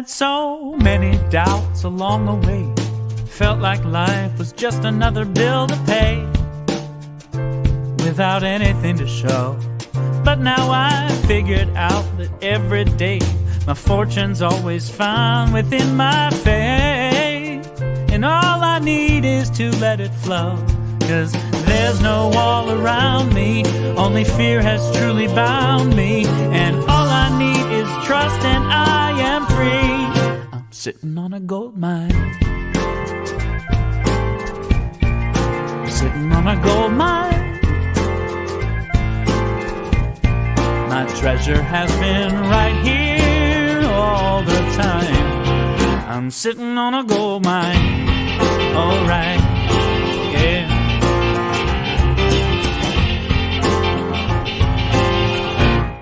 had so many doubts along the way. Felt like life was just another bill to pay, without anything to show. But now I figured out that every day my fortune's always found within my faith. And all I need is to let it flow, 'cause there's no wall around me, only fear has truly bound me. And all I need is trust and I am free. I'm sitting on a gold mine, sitting on a gold mine. My treasure has been right here all the time. I'm sitting on a gold mine, alright, yeah.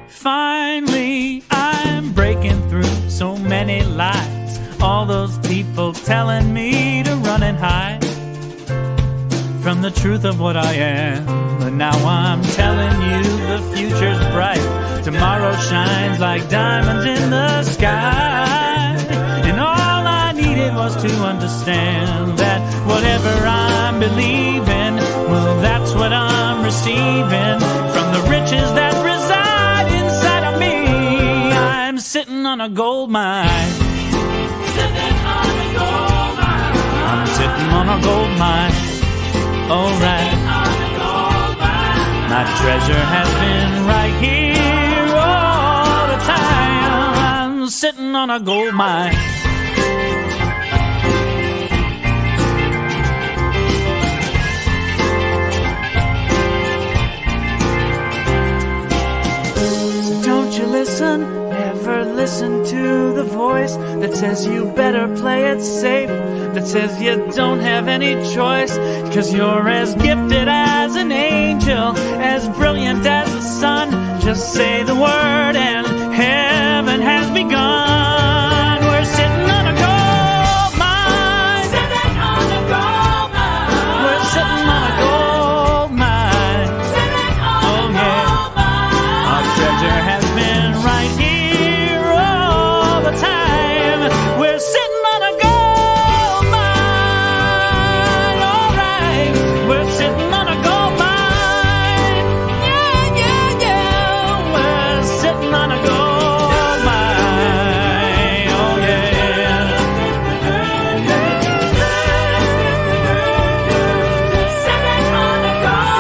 Finally, I'm breaking through so many lies. All those people telling me to run and hide from the truth of what I am. But now I'm telling you the future's bright. Tomorrow shines like diamonds in the sky. And all I needed was to understand that whatever I'm believing, well, that's what I'm receiving from the riches that reside inside of me. I'm sitting on a gold mine, sitting on a gold mine. I'm sitting on a gold mine, alright. My treasure has been right here all the time. I'm sitting on a gold mine. So don't you listen, never listen to the voice that says you better play it safe, that says you don't have any choice, 'cause you're as gifted as an angel, as brilliant as the sun. Just say the word and heaven has begun. We're sitting on a gold mine, sitting on a gold mine. We're sitting on a gold mine, sitting on a gold mine. Our treasure has been right here all the time. We're sitting on a gold mine, alright. We're sitting on a gold mine, yeah, yeah, yeah. We're sitting on a gold mine, oh yeah. Sitting on a gold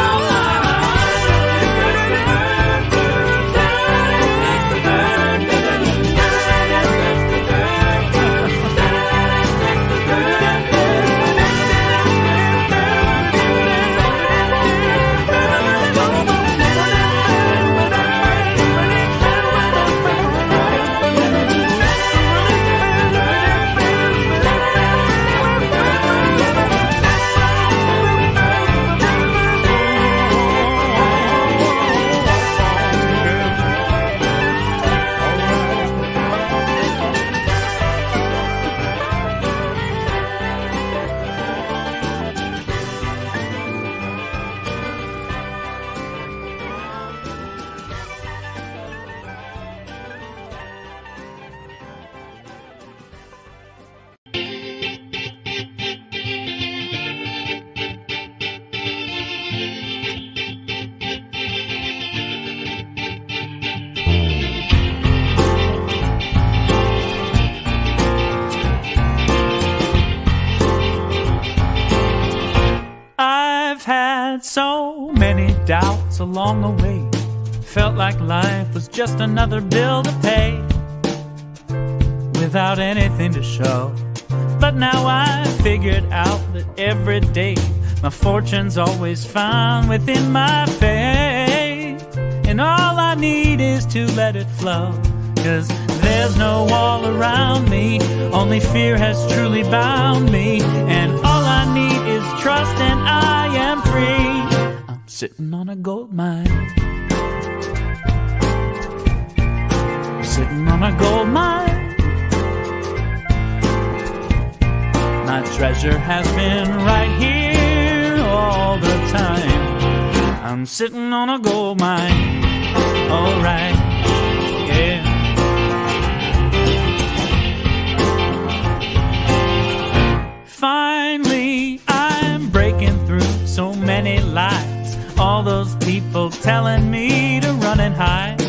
I've had so many doubts along the way. Felt like life was just another bill to pay, without anything to show. But now I figured out that every day my fortune's always found within my faith. And all I need is to let it flow, 'cause there's no wall around me, only fear has truly bound me. And all I need is trust and I am free. I'm sitting on a gold mine, sitting on a gold mine. My treasure has been right here all the time. I'm sitting on a gold mine, alright, yeah. those people telling me to run and hide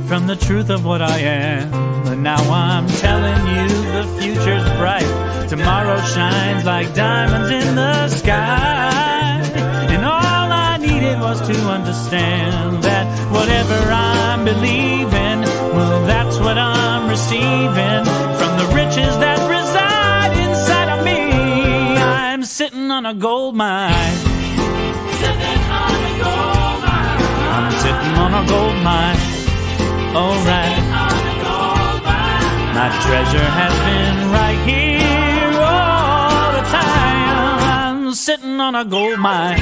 from the truth of what I am. But now I'm telling you the future's bright. Tomorrow shines like diamonds in the sky. And all I needed was to understand that whatever I'm believing, well, that's what I'm receiving from the riches that reside inside of me. I'm sitting on a gold mine. Sitting on a gold mine. I'm sitting on a gold mine. Alright. My treasure has been right here all the time. I'm sitting on a gold mine.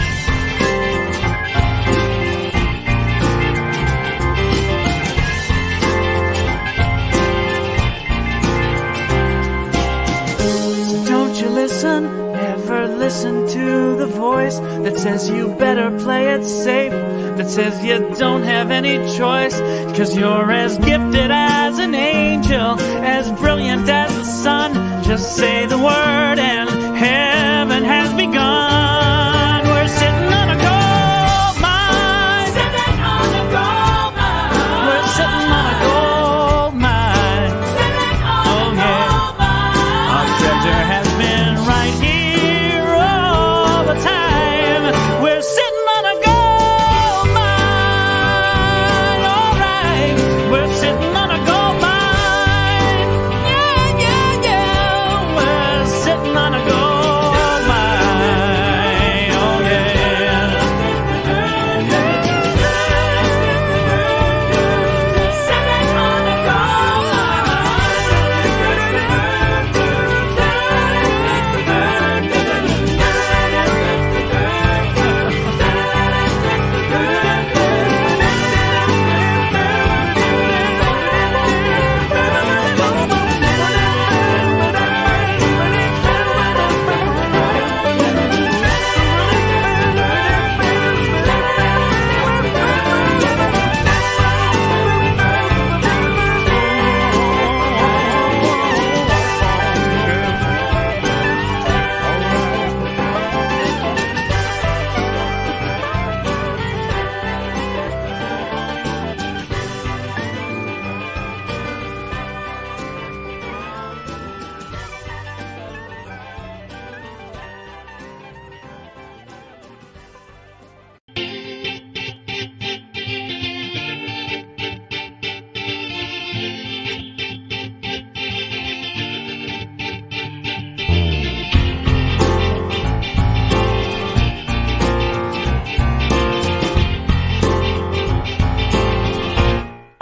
So don't you listen, never listen to the voice that says you better play it safe, that says you don't have any choice, 'cause you're as gifted as an angel, as brilliant as the sun. Just say the word and heaven has begun. We're sitting on a gold mine. Sitting on a gold mine. We're sitting on a gold mine. Sitting on a gold mine. Our treasure has been right here all the time. We're sitting on a gold mine. All right. We're sitting on a gold mine. Yeah, yeah, yeah. We're sitting on a gold mine. Oh, yeah. Sitting on a gold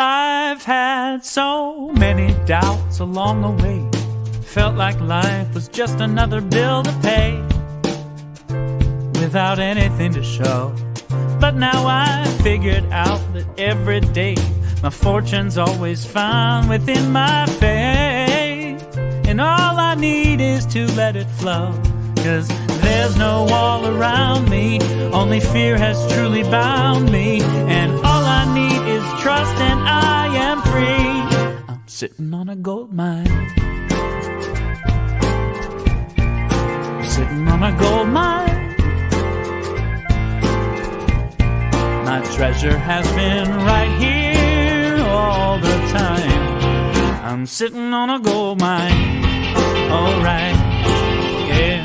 I've had so many doubts along the way. Felt like life was just another bill to pay, without anything to show. But now I figured out that every day my fortune's always found within my faith. And all I need is to let it flow, 'cause there's no wall around me, only fear has truly bound me. And all I need is trust and I am free. I'm sitting on a gold mine. I'm sitting on a gold mine. My treasure has been right here all the time. I'm sitting on a gold mine. Alright, yeah.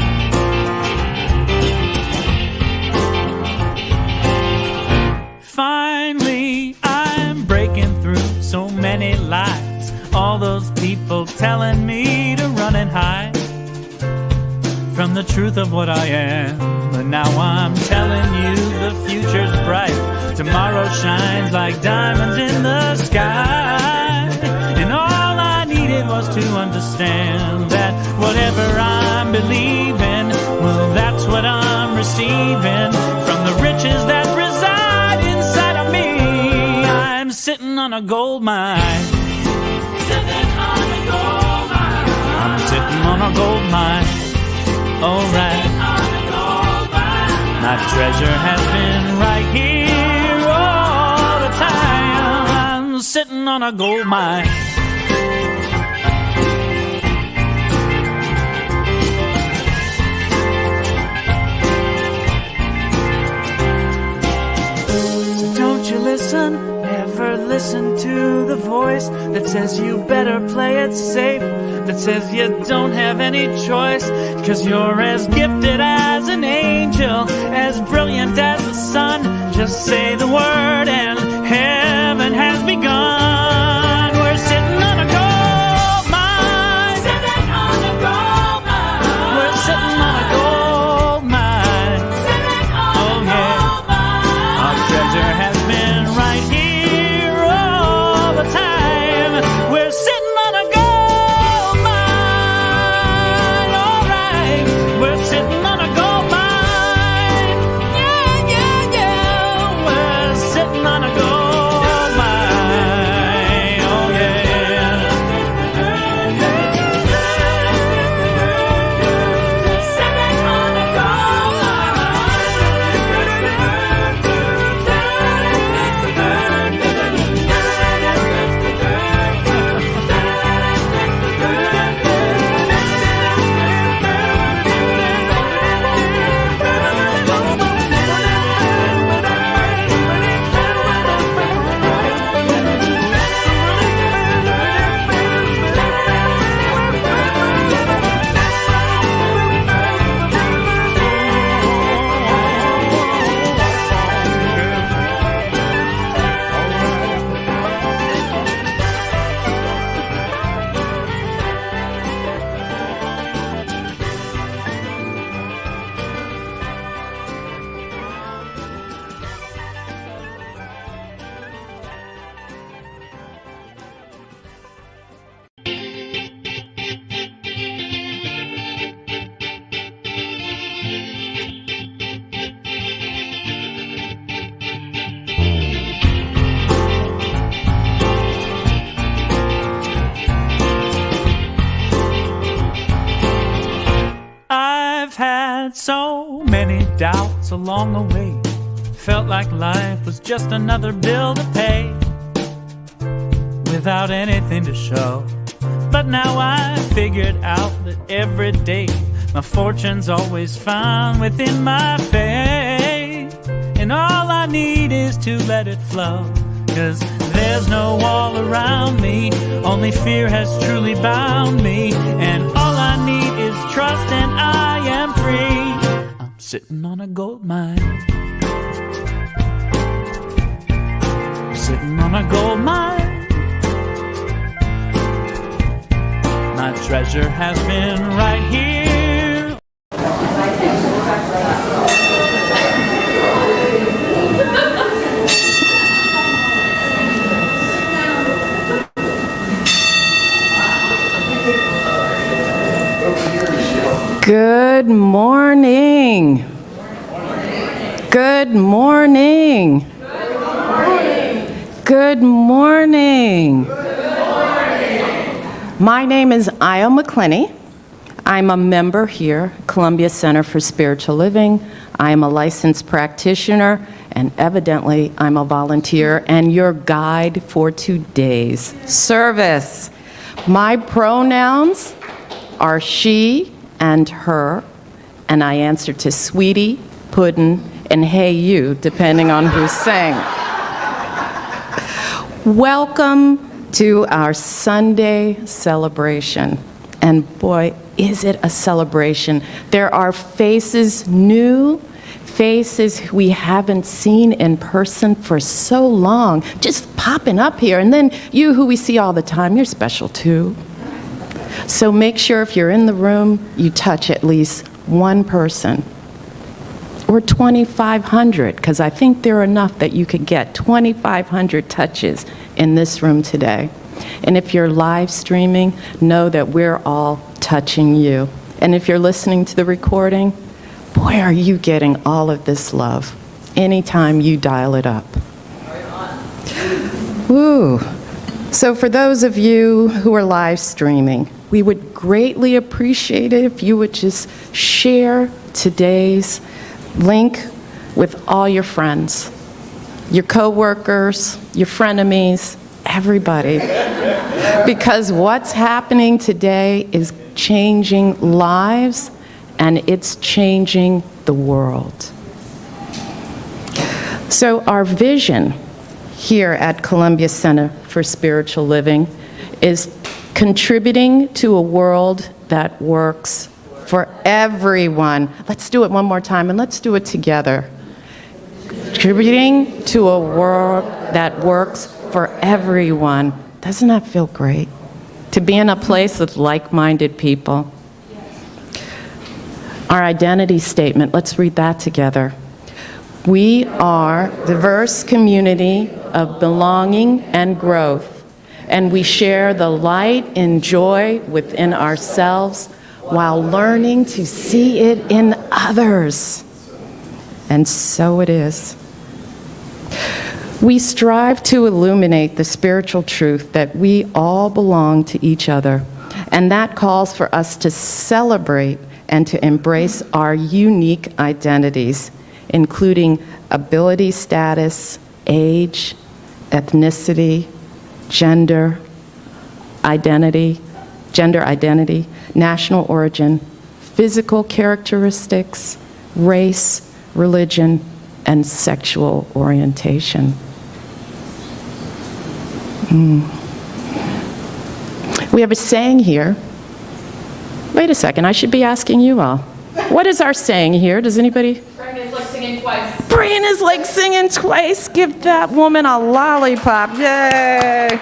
Finally, I'm breaking through so many lies. All those people telling me to run and hide from the truth of what I am. But now I'm telling you the future's bright. Tomorrow shines like diamonds in the sky. And all I needed was to understand that whatever I'm believing, well, that's what I'm receiving from the riches that reside inside of me. I'm sitting on a gold mine. Sitting on a gold mine. I'm sitting on a gold mine. Alright. My treasure has been right here all the time. I'm sitting on a gold mine. voice that says you better play it safe, that says you don't have any choice, 'cause you're as gifted as an angel, as brilliant as the sun. Just say the word and heaven has begun. We're sitting on a gold mine. Sitting on a gold mine. We're sitting on a gold mine. Sitting on a gold mine. Our treasure has been right here all the time. We're sitting on a gold mine. All right. We're sitting on a gold mine. Yeah, yeah, yeah. We're sitting on a gold mine. Oh, yeah. Sitting on a gold I've had so many doubts along the way. Felt like life was just another bill to pay, without anything to show. But now I figured out that every day my fortune's always found within my faith. And all I need is to let it flow, 'cause there's no wall around me, only fear has truly bound me. And all I need is trust and I am free. I'm sitting on a gold mine. Sitting on a gold mine. My treasure has been right here. Good morning. Good morning. Good morning. My name is Io McClinney. I'm a member here, Columbia Center for Spiritual Living. I am a licensed practitioner, and evidently I'm a volunteer and your guide for today's service. My pronouns are she and her, and I answer to sweetie, puddin', and hey you, depending on who's saying. Welcome to our Sunday celebration. And boy, is it a celebration. There are faces, new faces we haven't seen in person for so long, just popping up here. And then you who we see all the time, you're special too. So make sure if you're in the room, you touch at least one person. Or 2,500, because I think there are enough that you could get 2,500 touches in this room today. And if you're live streaming, know that we're all touching you. And if you're listening to the recording, boy, are you getting all of this love anytime you dial it up. Woo. So for those of you who are live streaming, we would greatly appreciate it if you would just share today's link with all your friends, your coworkers, your frenemies, everybody. Because what's happening today is changing lives and it's changing the world. So our vision here at Columbia Center for Spiritual Living is contributing to a world that works for everyone. Let's do it one more time, and let's do it together. Contributing to a world that works for everyone. Doesn't that feel great? To be in a place with like-minded people. Our identity statement, let's read that together. We are a diverse community of belonging and growth, and we share the light and joy within ourselves while learning to see it in others. And so it is. We strive to illuminate the spiritual truth that we all belong to each other, and that calls for us to celebrate and to embrace our unique identities, including ability status, age, ethnicity, gender identity, national origin, physical characteristics, race, religion, and sexual orientation. We have a saying here. Wait a second, I should be asking you all. What is our saying here? Does anybody? Brian is like singing twice. Brian is like singing twice. Give that woman a lollipop. Yay.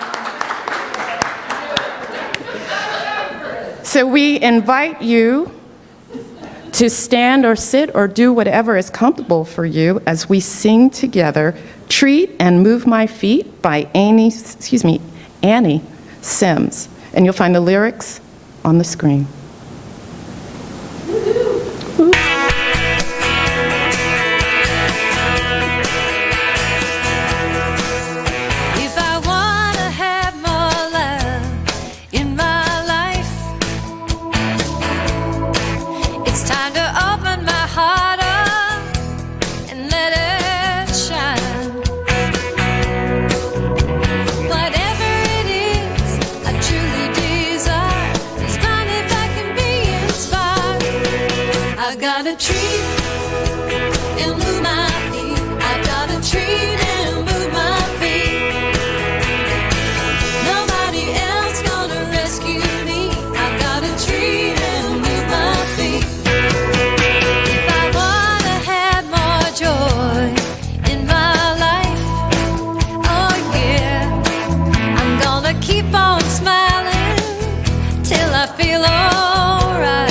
So we invite you to stand or sit or do whatever is comfortable for you as we sing together Treat and Move My Feet by Annie Sims. And you'll find the lyrics on the screen. If I want to have more love in my life, it's time to open my heart up and let it shine. Whatever it is I truly desire, it's fine if I can be inspired. I gotta treat and move my feet. I gotta treat and move my feet. Nobody else gonna rescue me. I gotta treat and move my feet. If I wanna have more joy in my life, oh yeah, I'm gonna keep on smiling till I feel alright.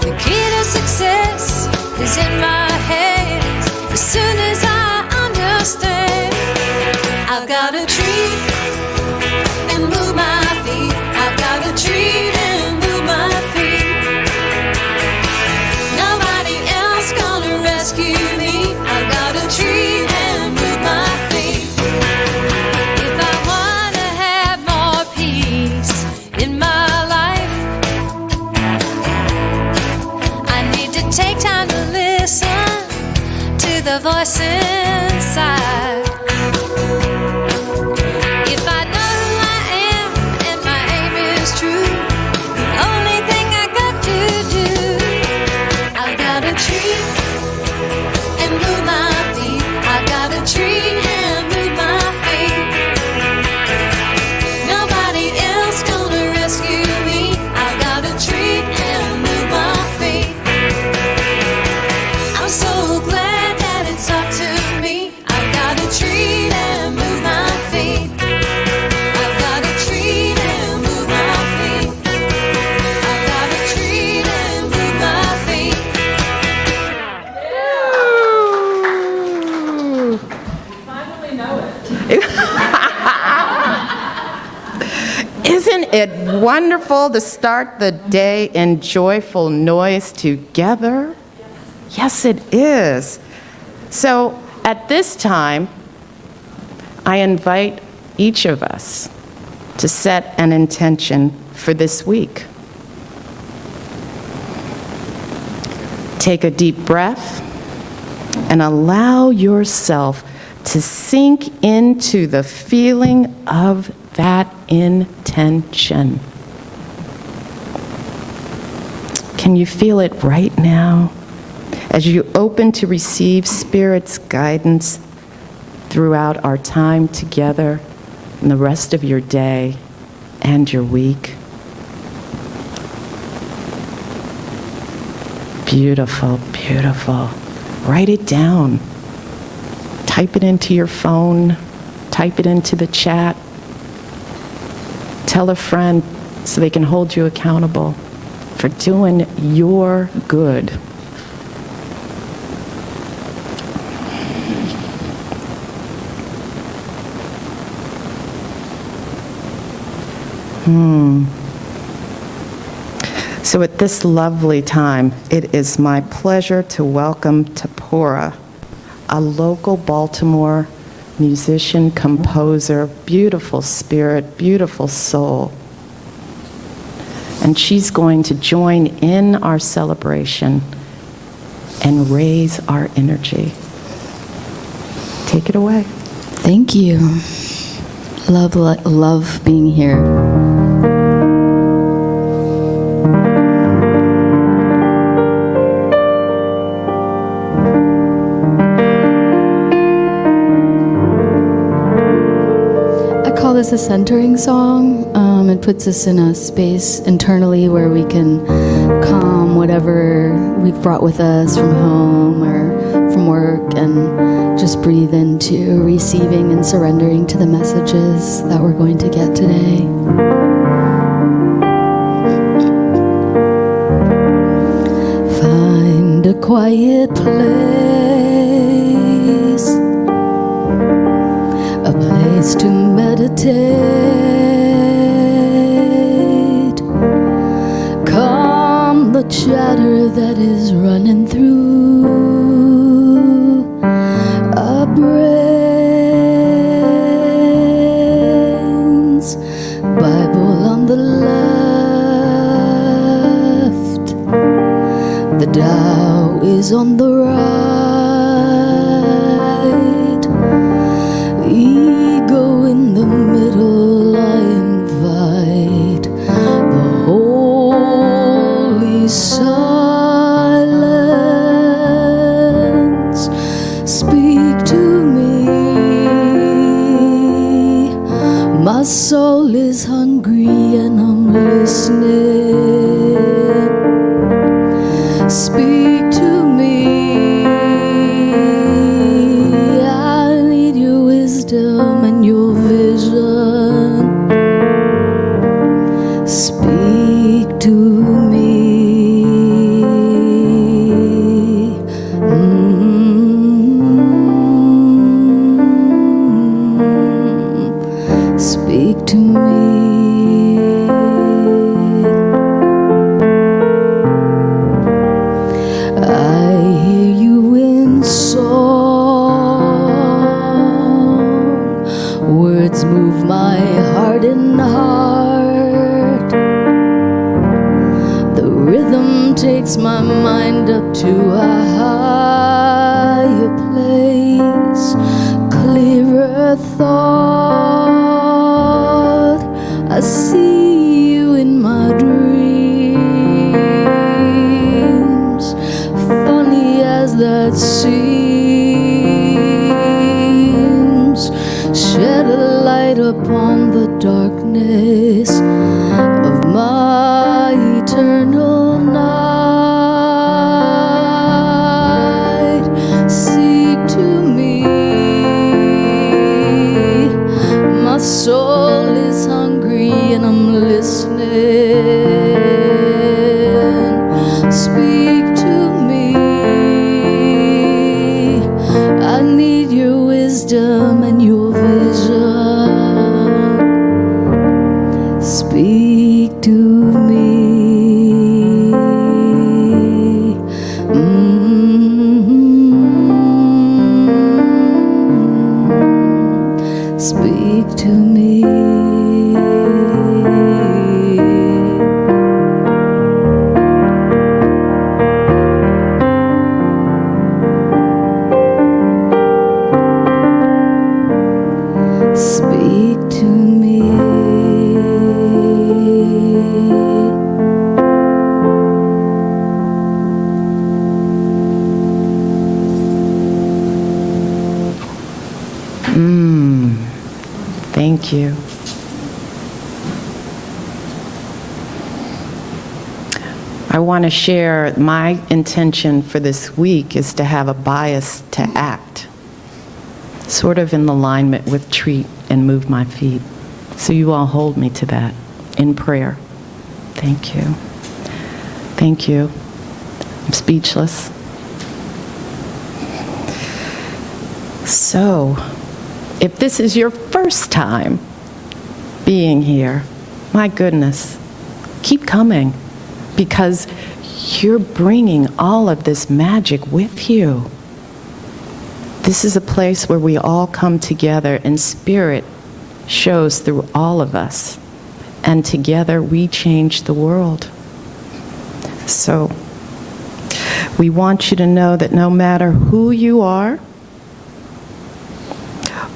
The key to success is in my hands. As soon as I understand, I've gotta treat and move my feet. I've gotta treat and move my feet. Nobody else gonna rescue me. I've gotta treat and move my feet. If I wanna have more peace in my life, I need to take time to listen to the voice inside. If I know who I am and my aim is true, the only thing I got to do, I gotta treat and move my feet. I gotta treat and move my feet. Nobody else gonna rescue me. I gotta treat and move my feet. I'm so glad that it's up to me. I gotta treat and move my feet. I gotta treat and move my feet. I gotta treat and move my feet. Finally know it. Isn't it wonderful to start the day in joyful noise together? Yes, it is. So at this time, I invite each of us to set an intention for this week. Take a deep breath and allow yourself to sink into the feeling of that intention. Can you feel it right now As you open to receive Spirit's guidance throughout our time together and the rest of your day and your week. Beautiful, beautiful. Write it down. Type it into your phone. Type it into the chat. Tell a friend so they can hold you accountable for doing your good. So at this lovely time, it is my pleasure to welcome Tapora, a local Baltimore musician, composer, beautiful spirit, beautiful soul. And she's going to join in our celebration and raise our energy. Take it away. Thank you. Love being here. This a centering song. It puts us in a space internally where we can calm whatever we've brought with us from home or from work and just breathe into receiving and surrendering to the messages that we're going to get today. Find a quiet place, a place to meditate. Calm the chatter that is running through our brains. Bible on the left, the Tao is on the right. Ego in the middle, I invite the holy silence. Speak to me, my soul is hungry and I'm listening. Speak to me, I need your wisdom and your vision. Speak to me. Speak to me. I hear you in song. Words move my heart and heart. The rhythm takes my mind up to a higher place. Clearer thought, I see you in my dreams. Funny as that seems, shed a light upon the darkness of my eternal night. Seek to me, my soul is hungry and I'm listening. Speak to me, I need your wisdom and your vision. Speak to me. Speak to me. Speak to me. I want to share my intention for this week is to have a bias to act, sort of in alignment with treat and move my feet. So you all hold me to that in prayer. Thank you. Thank you. I'm speechless. So, if this is your first time being here, my goodness, keep coming, because you're bringing all of this magic with you. This is a place where we all come together and spirit shows through all of us, and together we change the world. So, we want you to know that no matter who you are,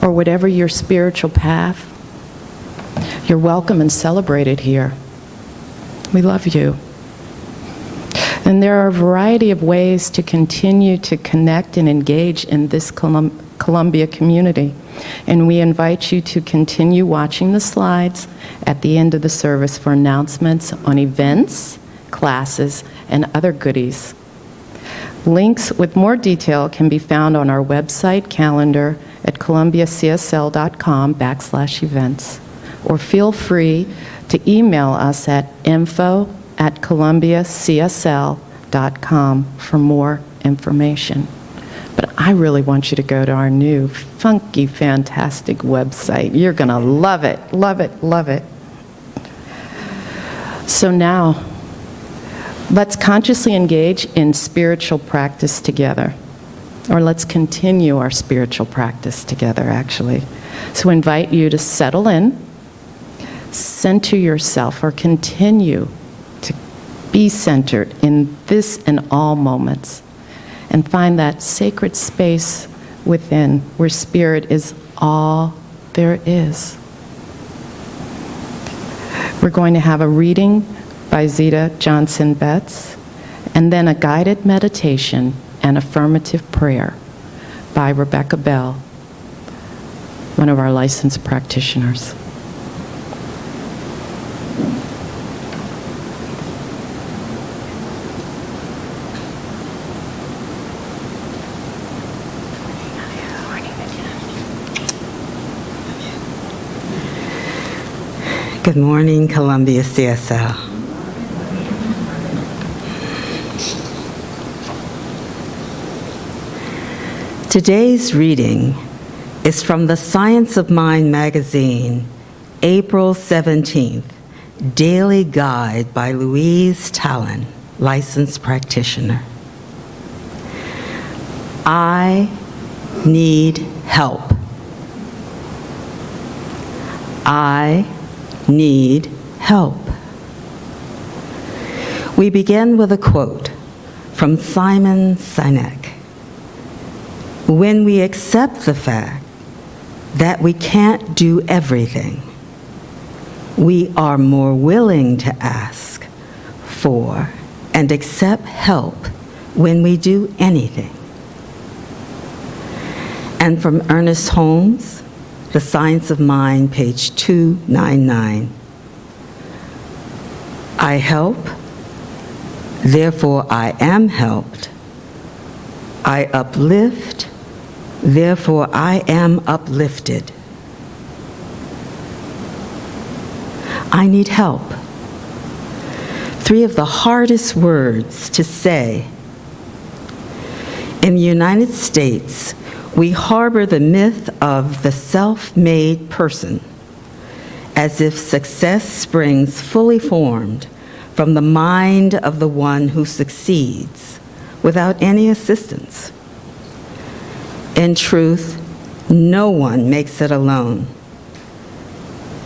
or whatever your spiritual path, you're welcome and celebrated here. We love you. And there are a variety of ways to continue to connect and engage in this Columbia community. And we invite you to continue watching the slides at the end of the service for announcements on events, classes, and other goodies. Links with more detail can be found on our website calendar at columbiacsl.com/events, or feel free to email us at info@columbiacsl.com for more information. But I really want you to go to our new, funky, fantastic website. You're going to love it, love it, love it. So now, let's consciously engage in spiritual practice together. Or let's continue our spiritual practice together, actually. So I invite you to settle in, center yourself, or continue to be centered in this and all moments, and find that sacred space within where spirit is all there is. We're going to have a reading by Zita Johnson Betts, and then a guided meditation and affirmative prayer by Rebecca Bell, one of our licensed practitioners. Good morning, Columbia CSL. Today's reading is from the Science of Mind magazine, April 17th, Daily Guide by Louise Talon, licensed practitioner. I need help. I need help. We begin with a quote from Simon Sinek. When we accept the fact that we can't do everything, we are more willing to ask for and accept help when we do anything. And from Ernest Holmes, The Science of Mind, page 299. I help, therefore I am helped. I uplift, therefore I am uplifted. I need help. 3 of the hardest words to say. In the United States, we harbor the myth of the self-made person, as if success springs fully formed from the mind of the one who succeeds without any assistance. In truth, no one makes it alone.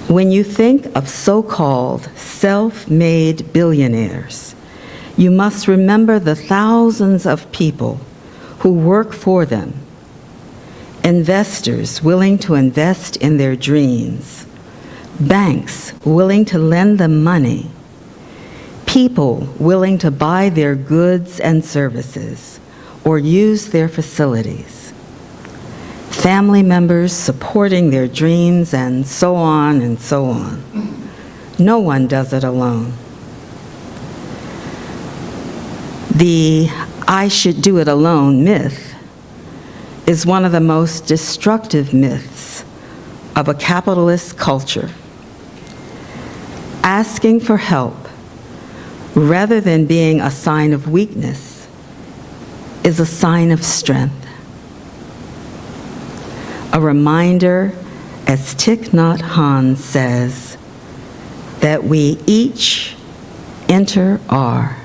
When you think of so-called self-made billionaires, you must remember the thousands of people who work for them, investors willing to invest in their dreams, banks willing to lend them money, people willing to buy their goods and services or use their facilities, family members supporting their dreams, and so on and so on. No one does it alone. The "I should do it alone" myth is one of the most destructive myths of a capitalist culture. Asking for help, rather than being a sign of weakness, is a sign of strength. A reminder, as Thich Nhat Hanh says, that we each enter our.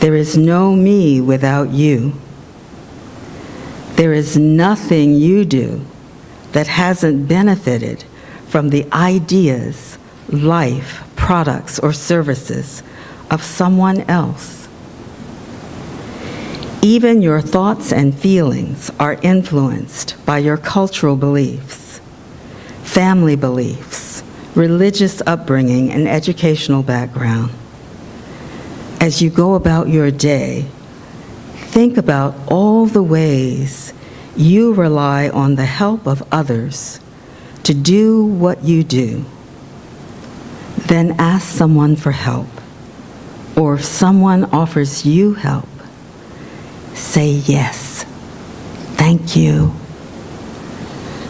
There is no me without you. There is nothing you do that hasn't benefited from the ideas, life, products, or services of someone else. Even your thoughts and feelings are influenced by your cultural beliefs, family beliefs, religious upbringing, and educational background. As you go about your day, think about all the ways you rely on the help of others to do what you do. Then ask someone for help, or if someone offers you help, say yes, thank you,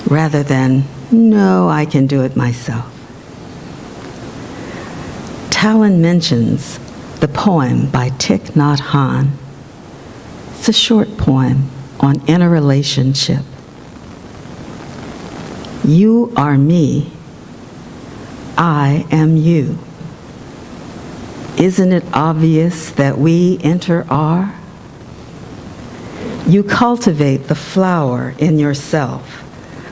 rather than, no, I can do it myself. Talon mentions the poem by Thich Nhat Hanh. It's a short poem on interrelationship. You are me, I am you. Isn't it obvious that we enter our? You cultivate the flower in yourself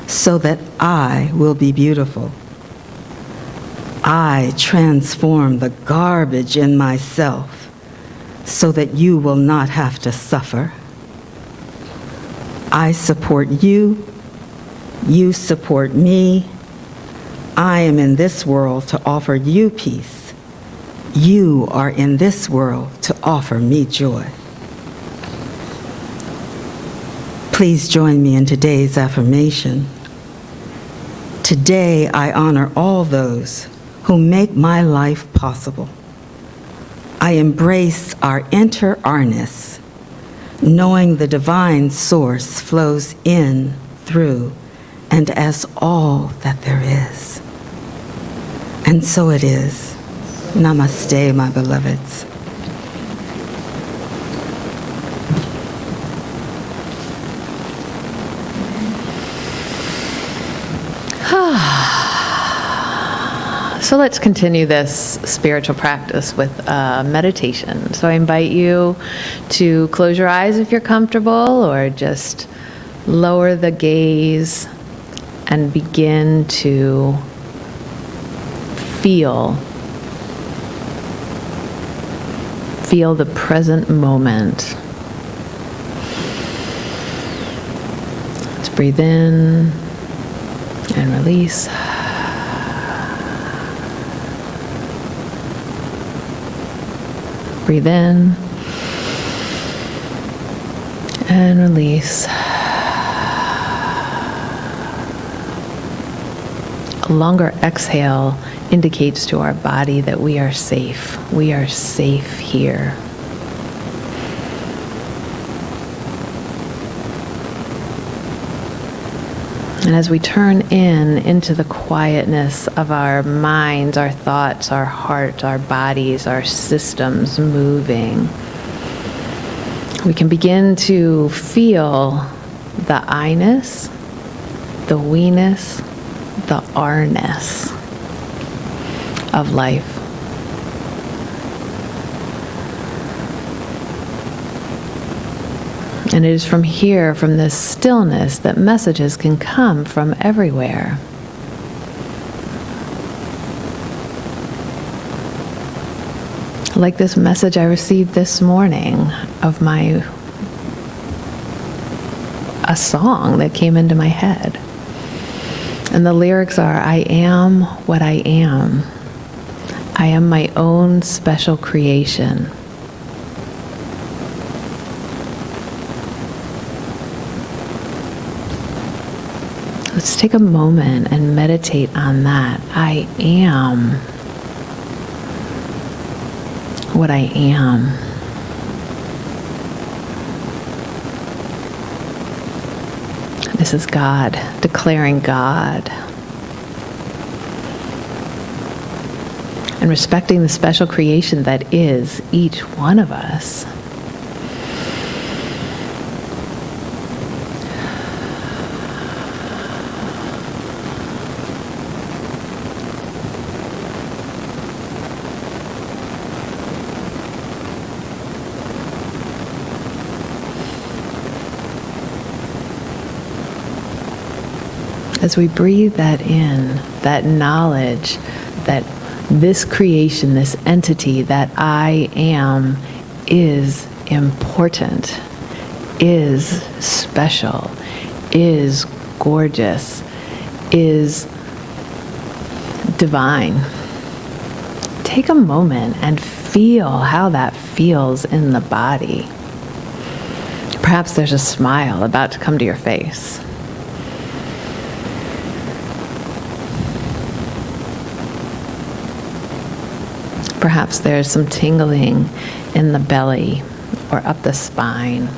so that I will be beautiful. I transform the garbage in myself so that you will not have to suffer. I support you, you support me. I am in this world to offer you peace. You are in this world to offer me joy. Please join me in today's affirmation. Today, I honor all those who make my life possible. I embrace our inter-arness, knowing the divine source flows in, through, and as all that there is. And so it is. Namaste, my beloveds. So let's continue this spiritual practice with meditation. So I invite you to close your eyes if you're comfortable, or just lower the gaze and begin to feel the present moment. Let's breathe in and release. Breathe in and release. A longer exhale indicates to our body that we are safe. We are safe here. And as we turn into the quietness of our minds, our thoughts, our heart, our bodies, our systems moving, we can begin to feel the I-ness, the we-ness, the our-ness of life. And it is from here, from this stillness, that messages can come from everywhere. Like this message I received this morning of a song that came into my head. And the lyrics are, I am what I am. I am my own special creation. Let's take a moment and meditate on that. I am what I am. This is God, declaring God. And respecting the special creation that is each one of us. As we breathe that in, that knowledge that this creation, this entity that I am is important, is special, is gorgeous, is divine. Take a moment and feel how that feels in the body. Perhaps there's a smile about to come to your face. Perhaps there's some tingling in the belly or up the spine.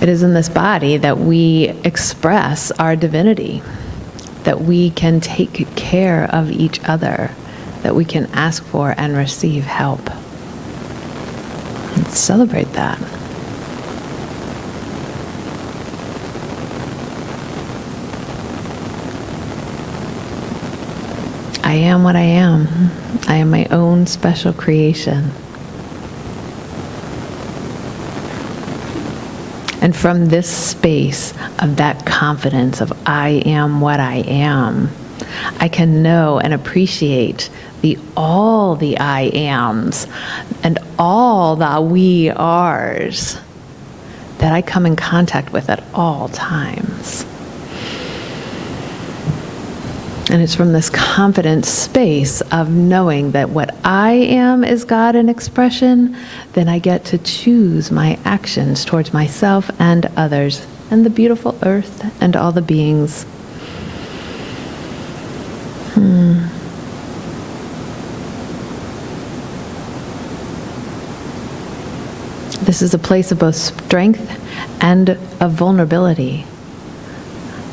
It is in this body that we express our divinity, that we can take care of each other, that we can ask for and receive help. Let's celebrate that. I am what I am. I am my own special creation. And from this space of that confidence of I am what I am, I can know and appreciate all the I ams and all the we ares that I come in contact with at all times. And it's from this confident space of knowing that what I am is God in expression, then I get to choose my actions towards myself and others and the beautiful earth and all the beings. This is a place of both strength and of vulnerability.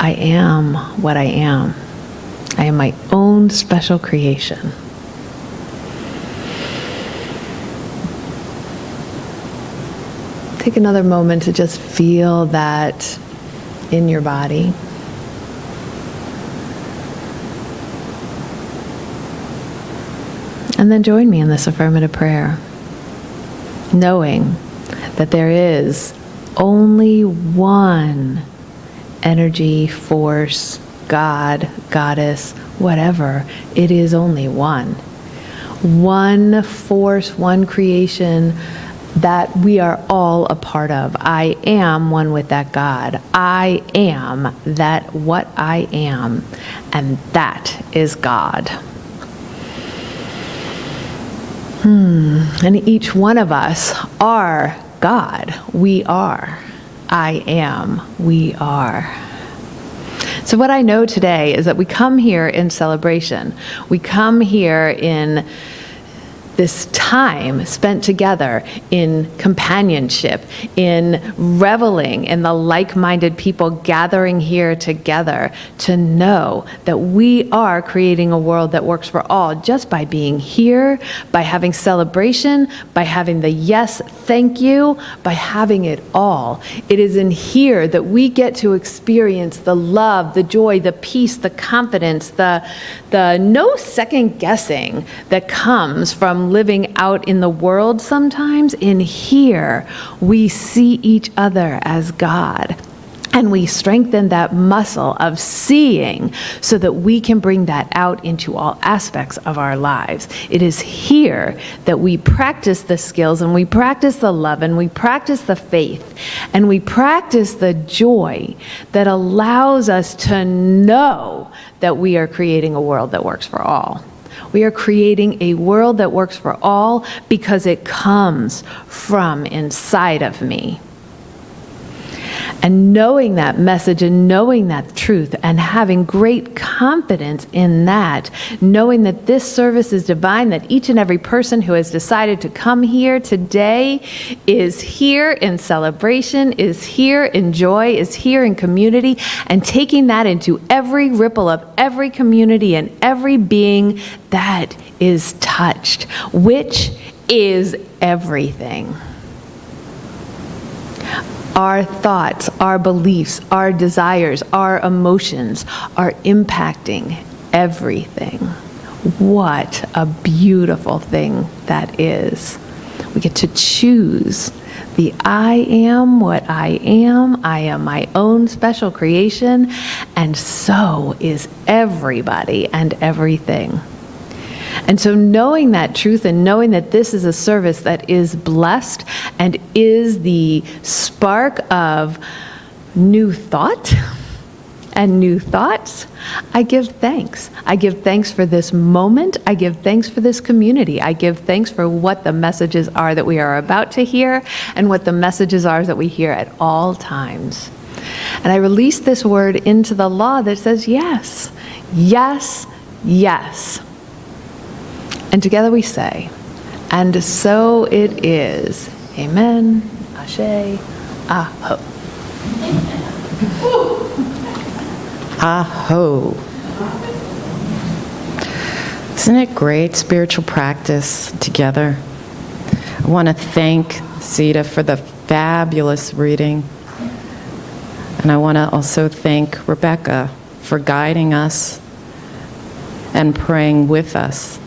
I am what I am. I am my own special creation. Take another moment to just feel that in your body. And then join me in this affirmative prayer, knowing that there is only one energy, force, God, goddess, whatever. It is only one. One force, one creation that we are all a part of. I am one with that God. I am that what I am, and that is God. And each one of us are God. We are. I am. We are. So what I know today is that we come here in celebration. We come here in this time spent together in companionship, in reveling in the like-minded people gathering here together to know that we are creating a world that works for all just by being here, by having celebration, by having the yes, thank you, by having it all. It is in here that we get to experience the love, the joy, the peace, the confidence, the no second guessing that comes from living out in the world sometimes. In here, we see each other as God. And we strengthen that muscle of seeing so that we can bring that out into all aspects of our lives. It is here that we practice the skills and we practice the love and we practice the faith and we practice the joy that allows us to know that we are creating a world that works for all. We are creating a world that works for all because it comes from inside of me. And knowing that message and knowing that truth and having great confidence in that, knowing that this service is divine, that each and every person who has decided to come here today is here in celebration, is here in joy, is here in community, and taking that into every ripple of every community and every being that is touched, which is everything. Our thoughts, our beliefs, our desires, our emotions are impacting everything. What a beautiful thing that is. We get to choose the I am what I am my own special creation, and so is everybody and everything. And so knowing that truth and knowing that this is a service that is blessed and is the spark of new thought and new thoughts, I give thanks. I give thanks for this moment. I give thanks for this community. I give thanks for what the messages are that we are about to hear and what the messages are that we hear at all times. And I release this word into the law that says yes, yes, yes. And together we say, and so it is. Amen. Ashe. Aho. Aho. Isn't it great spiritual practice together? I want to thank Zita for the fabulous reading. And I want to also thank Rebecca for guiding us and praying with us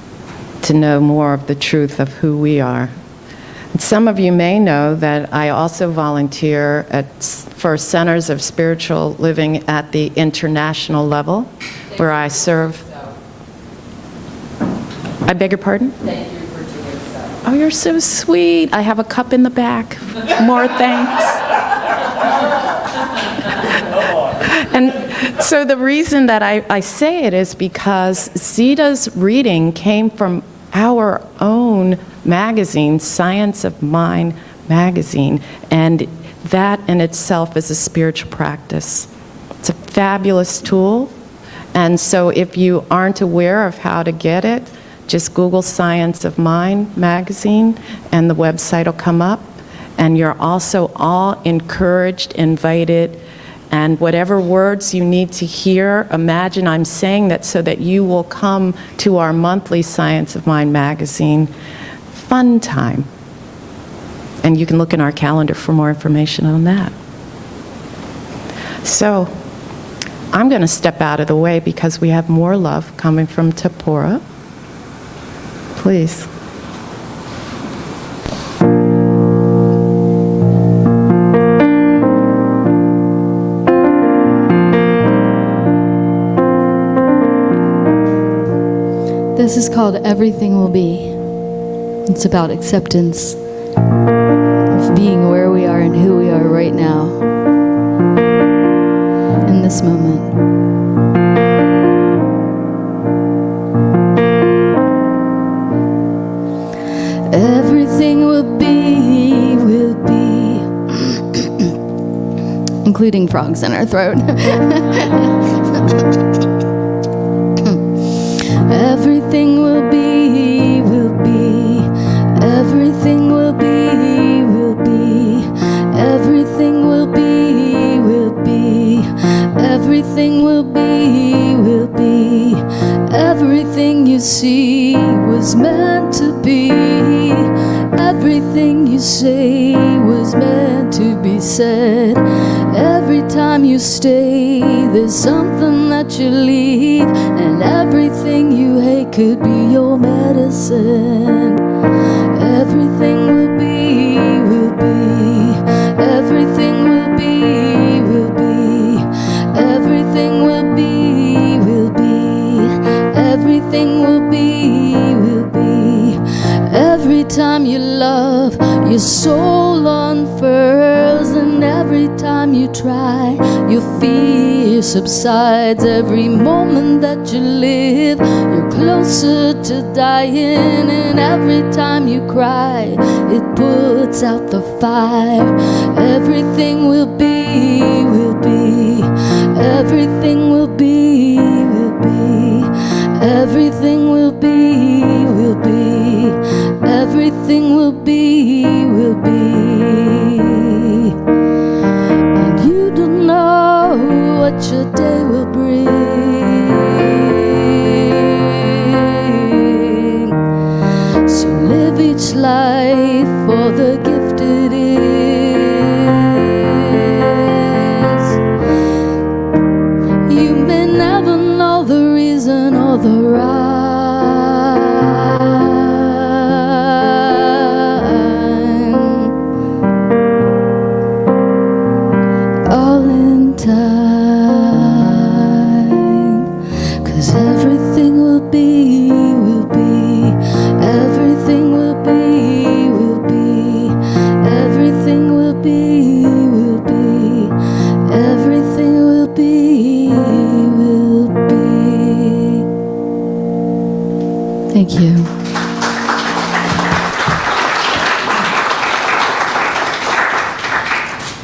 to know more of the truth of who we are. And some of you may know that I also volunteer for centers of spiritual living at the international level, where I serve. I beg your pardon? Thank you for doing so. Oh, you're so sweet. I have a cup in the back. More thanks. And so the reason that I say it is because Zita's reading came from our own magazine, Science of Mind magazine, and that in itself is a spiritual practice. It's a fabulous tool, and so if you aren't aware of how to get it, just Google Science of Mind magazine, and the website will come up, and you're also all encouraged, invited, and whatever words you need to hear, imagine I'm saying that so that you will come to our monthly Science of Mind magazine fun time. And you can look in our calendar for more information on that. So I'm going to step out of the way because we have more love coming from Tapora. Please. This is called Everything Will Be. It's about acceptance of being where we are and who we are right now, in this moment. Everything will be, including frogs in our throat. Everything will be. Everything will be. Everything will be. Everything will be. Everything you see was meant to be. Everything you say was meant to be said. Every time you stay, there's something that you leave, and everything you hate could be your medicine. Everything will be. Everything will be. Everything will be. Everything will be. Every time you love, your soul unfurls, and every time you try, your fear subsides. Every moment that you live, you're closer to dying, and every time you cry, it puts out the fire. Everything will be, will be. Everything will be, will be. Everything will be, will be. Everything will be, will be. And you don't know what your day will bring. So live each life for the gift it is. You may never know the reason or the rhyme. All in time. 'Cause everything will be, will be. Everything will be, will be. Everything will be, will be. Everything will be, will be. Thank you.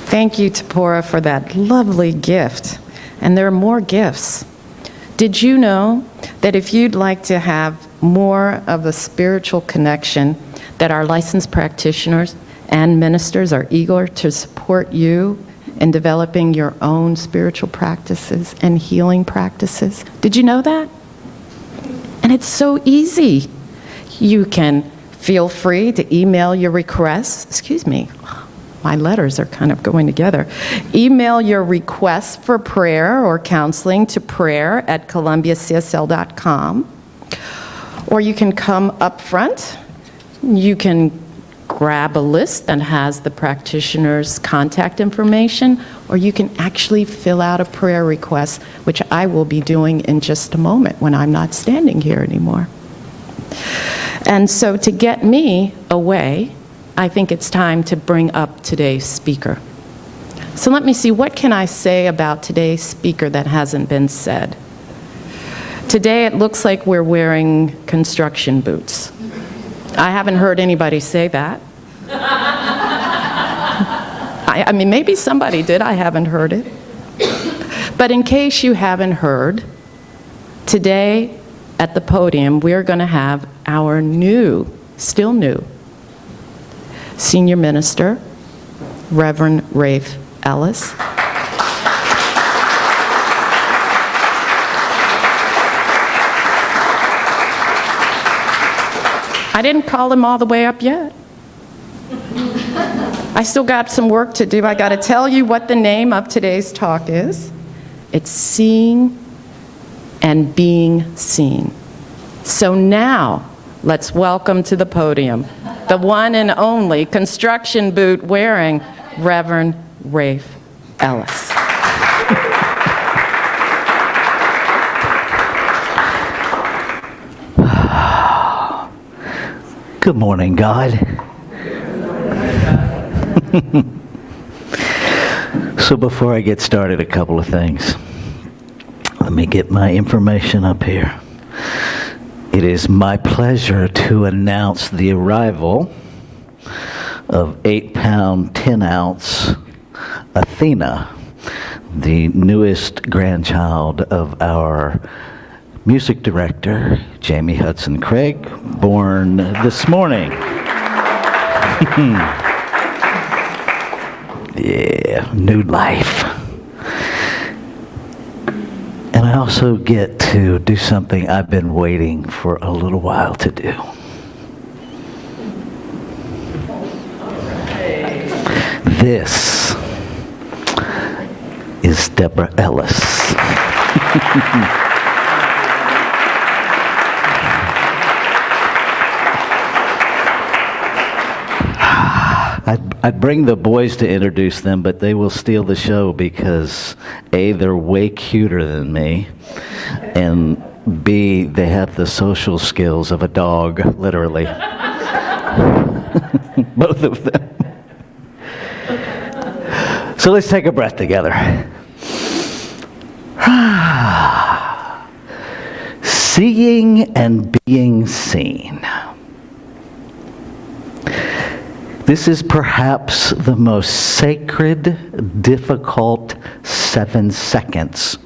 Thank you, Tapora, for that lovely gift. And there are more gifts. Did you know that if you'd like to have more of a spiritual connection, that our licensed practitioners and ministers are eager to support you in developing your own spiritual practices and healing practices? Did you know that? And it's so easy. You can feel free to email your requests. Excuse me. My letters are kind of going together. Email your requests for prayer or counseling to prayer@columbiacsl.com. Or you can come up front. You can grab a list that has the practitioner's contact information, or you can actually fill out a prayer request, which I will be doing in just a moment when I'm not standing here anymore. And so to get me away, I think it's time to bring up today's speaker. So let me see, what can I say about today's speaker that hasn't been said? Today it looks like we're wearing construction boots. I haven't heard anybody say that. I mean, maybe somebody did, I haven't heard it. But in case you haven't heard, today at the podium we're going to have our new, still new, Senior Minister, Reverend Rafe Ellis. I didn't call him all the way up yet. I still got some work to do. I got to tell you what the name of today's talk is. It's Seeing and Being Seen. So now, let's welcome to the podium the one and only construction boot wearing Reverend Rafe Ellis. Good morning, God. So before I get started, a couple of things. Let me get my information up here. It is my pleasure to announce the arrival of 8-pound, 10-ounce Athena, the newest grandchild of our music director, Jamie Hudson Craig, born this morning. Yeah, new life. And I also get to do something I've been waiting for a little while to do. This is Deborah Ellis. I'd bring the boys to introduce them, but they will steal the show because A, they're way cuter than me, and B, they have the social skills of a dog, literally. Both of them. So let's take a breath together. Seeing and being seen. This is perhaps the most sacred, difficult 7 seconds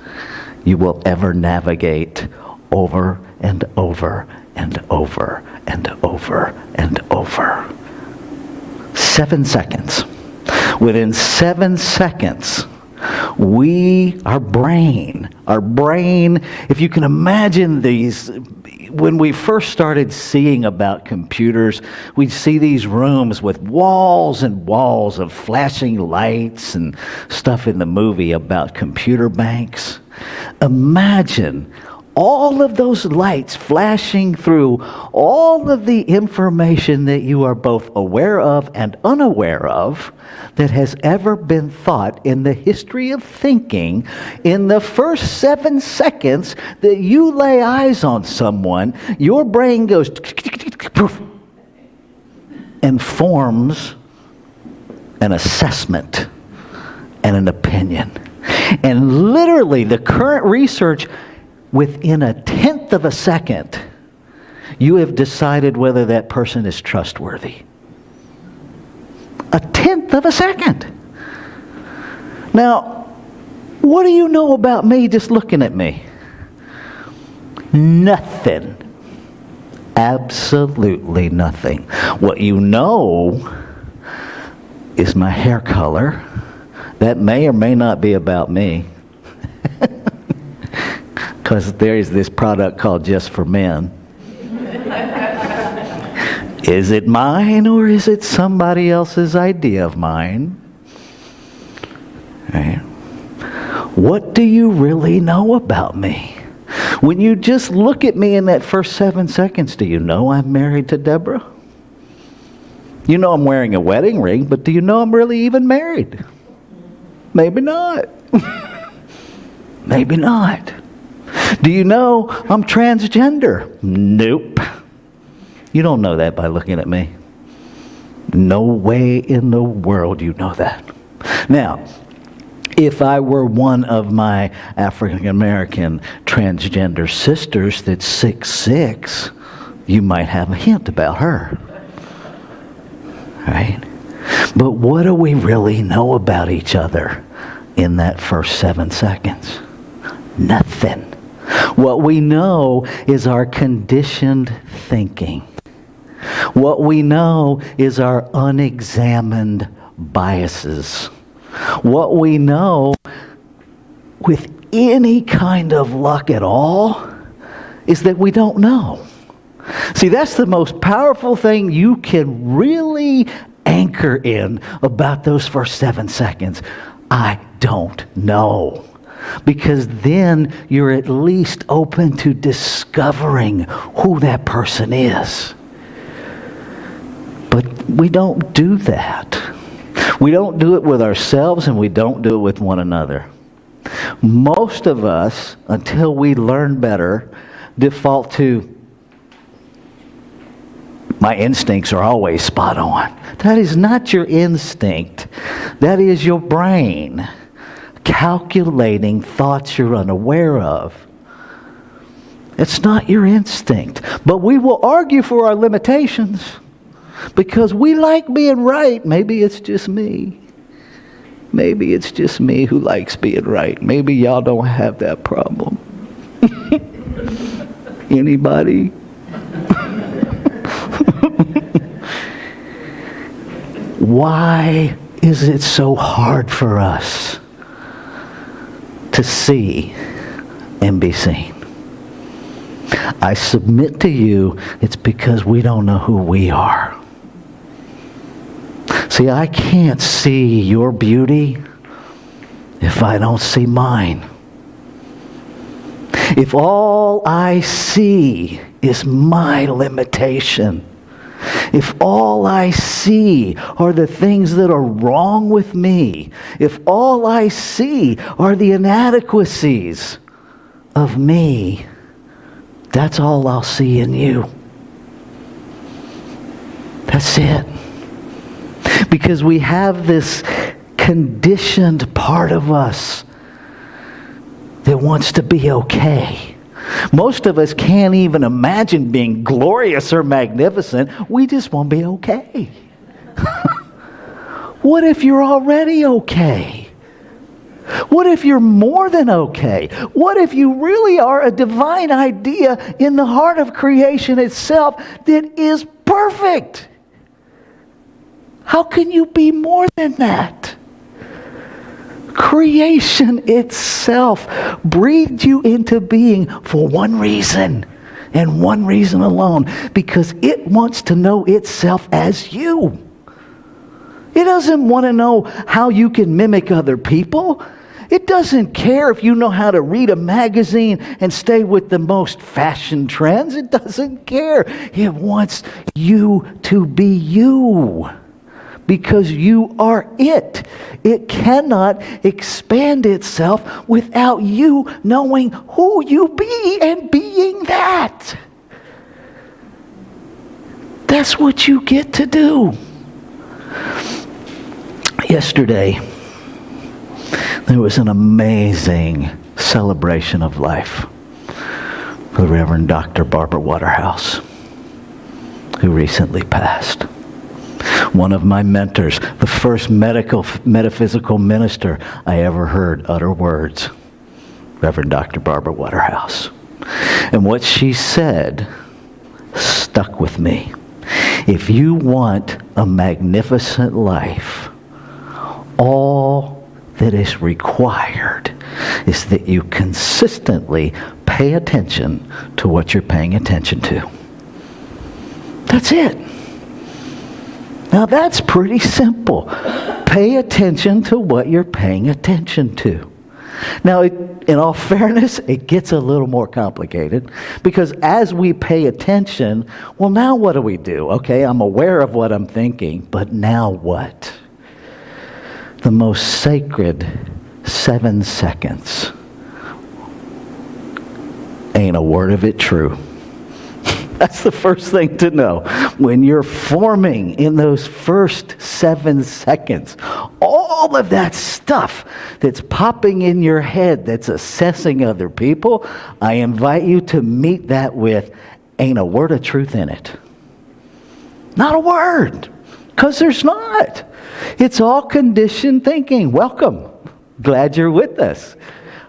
you will ever navigate over and over and over and over and over. 7 seconds. Within 7 seconds, our brain, if you can imagine these, when we first started seeing about computers, we'd see these rooms with walls and walls of flashing lights and stuff in the movie about computer banks. Imagine all of those lights flashing through all of the information that you are both aware of and unaware of that has ever been thought in the history of thinking. In the first 7 seconds that you lay eyes on someone, your brain goes and forms an assessment and an opinion. And literally, the current research, within 1/10 of a second, you have decided whether that person is trustworthy. 1/10 of a second. Now, what do you know about me just looking at me? Nothing. Absolutely nothing. What you know is my hair color. That may or may not be about me. Because there is this product called Just for Men. Is it mine or is it somebody else's idea of mine? Right. What do you really know about me? When you just look at me in that first 7 seconds, do you know I'm married to Deborah? You know I'm wearing a wedding ring, but do you know I'm really even married? Maybe not. Maybe not. Do you know I'm transgender? Nope. You don't know that by looking at me. No way in the world you know that. Now, if I were one of my African American transgender sisters that's 6'6", you might have a hint about her. Right? But what do we really know about each other in that first 7 seconds? Nothing. What we know is our conditioned thinking. What we know is our unexamined biases. What we know, with any kind of luck at all, is that we don't know. See, that's the most powerful thing you can really anchor in about those first 7 seconds. I don't know. Because then you're at least open to discovering who that person is. But we don't do that. We don't do it with ourselves and we don't do it with one another. Most of us, until we learn better, default to, my instincts are always spot on. That is not your instinct. That is your brain calculating thoughts you're unaware of. It's not your instinct. But we will argue for our limitations because we like being right. Maybe it's just me. Maybe it's just me who likes being right. Maybe y'all don't have that problem. Anybody? Why is it so hard for us to see and be seen? I submit to you, it's because we don't know who we are. See, I can't see your beauty if I don't see mine. If all I see is my limitation, if all I see are the things that are wrong with me, if all I see are the inadequacies of me, that's all I'll see in you. That's it. Because we have this conditioned part of us that wants to be okay. Most of us can't even imagine being glorious or magnificent. We just want to be okay. What if you're already okay? What if you're more than okay? What if you really are a divine idea in the heart of creation itself that is perfect? How can you be more than that? Creation itself breathed you into being for one reason, and one reason alone, because it wants to know itself as you. It doesn't want to know how you can mimic other people. It doesn't care if you know how to read a magazine and stay with the most fashion trends. It doesn't care. It wants you to be you, because you are it. It cannot expand itself without you knowing who you be and being that. That's what you get to do. Yesterday, there was an amazing celebration of life for Reverend Dr. Barbara Waterhouse, who recently passed. One of my mentors, the first metaphysical minister I ever heard utter words, Reverend Dr. Barbara Waterhouse. And what she said stuck with me. If you want a magnificent life, all that is required is that you consistently pay attention to what you're paying attention to. That's it. Now that's pretty simple. Pay attention to what you're paying attention to. Now, in all fairness, it gets a little more complicated, because as we pay attention, well, now what do we do? Okay, I'm aware of what I'm thinking, but now what? The most sacred 7 seconds. Ain't a word of it true. That's the first thing to know. When you're forming in those first 7 seconds, all of that stuff that's popping in your head that's assessing other people, I invite you to meet that with, ain't a word of truth in it. Not a word, because there's not. It's all conditioned thinking. Welcome. Glad you're with us.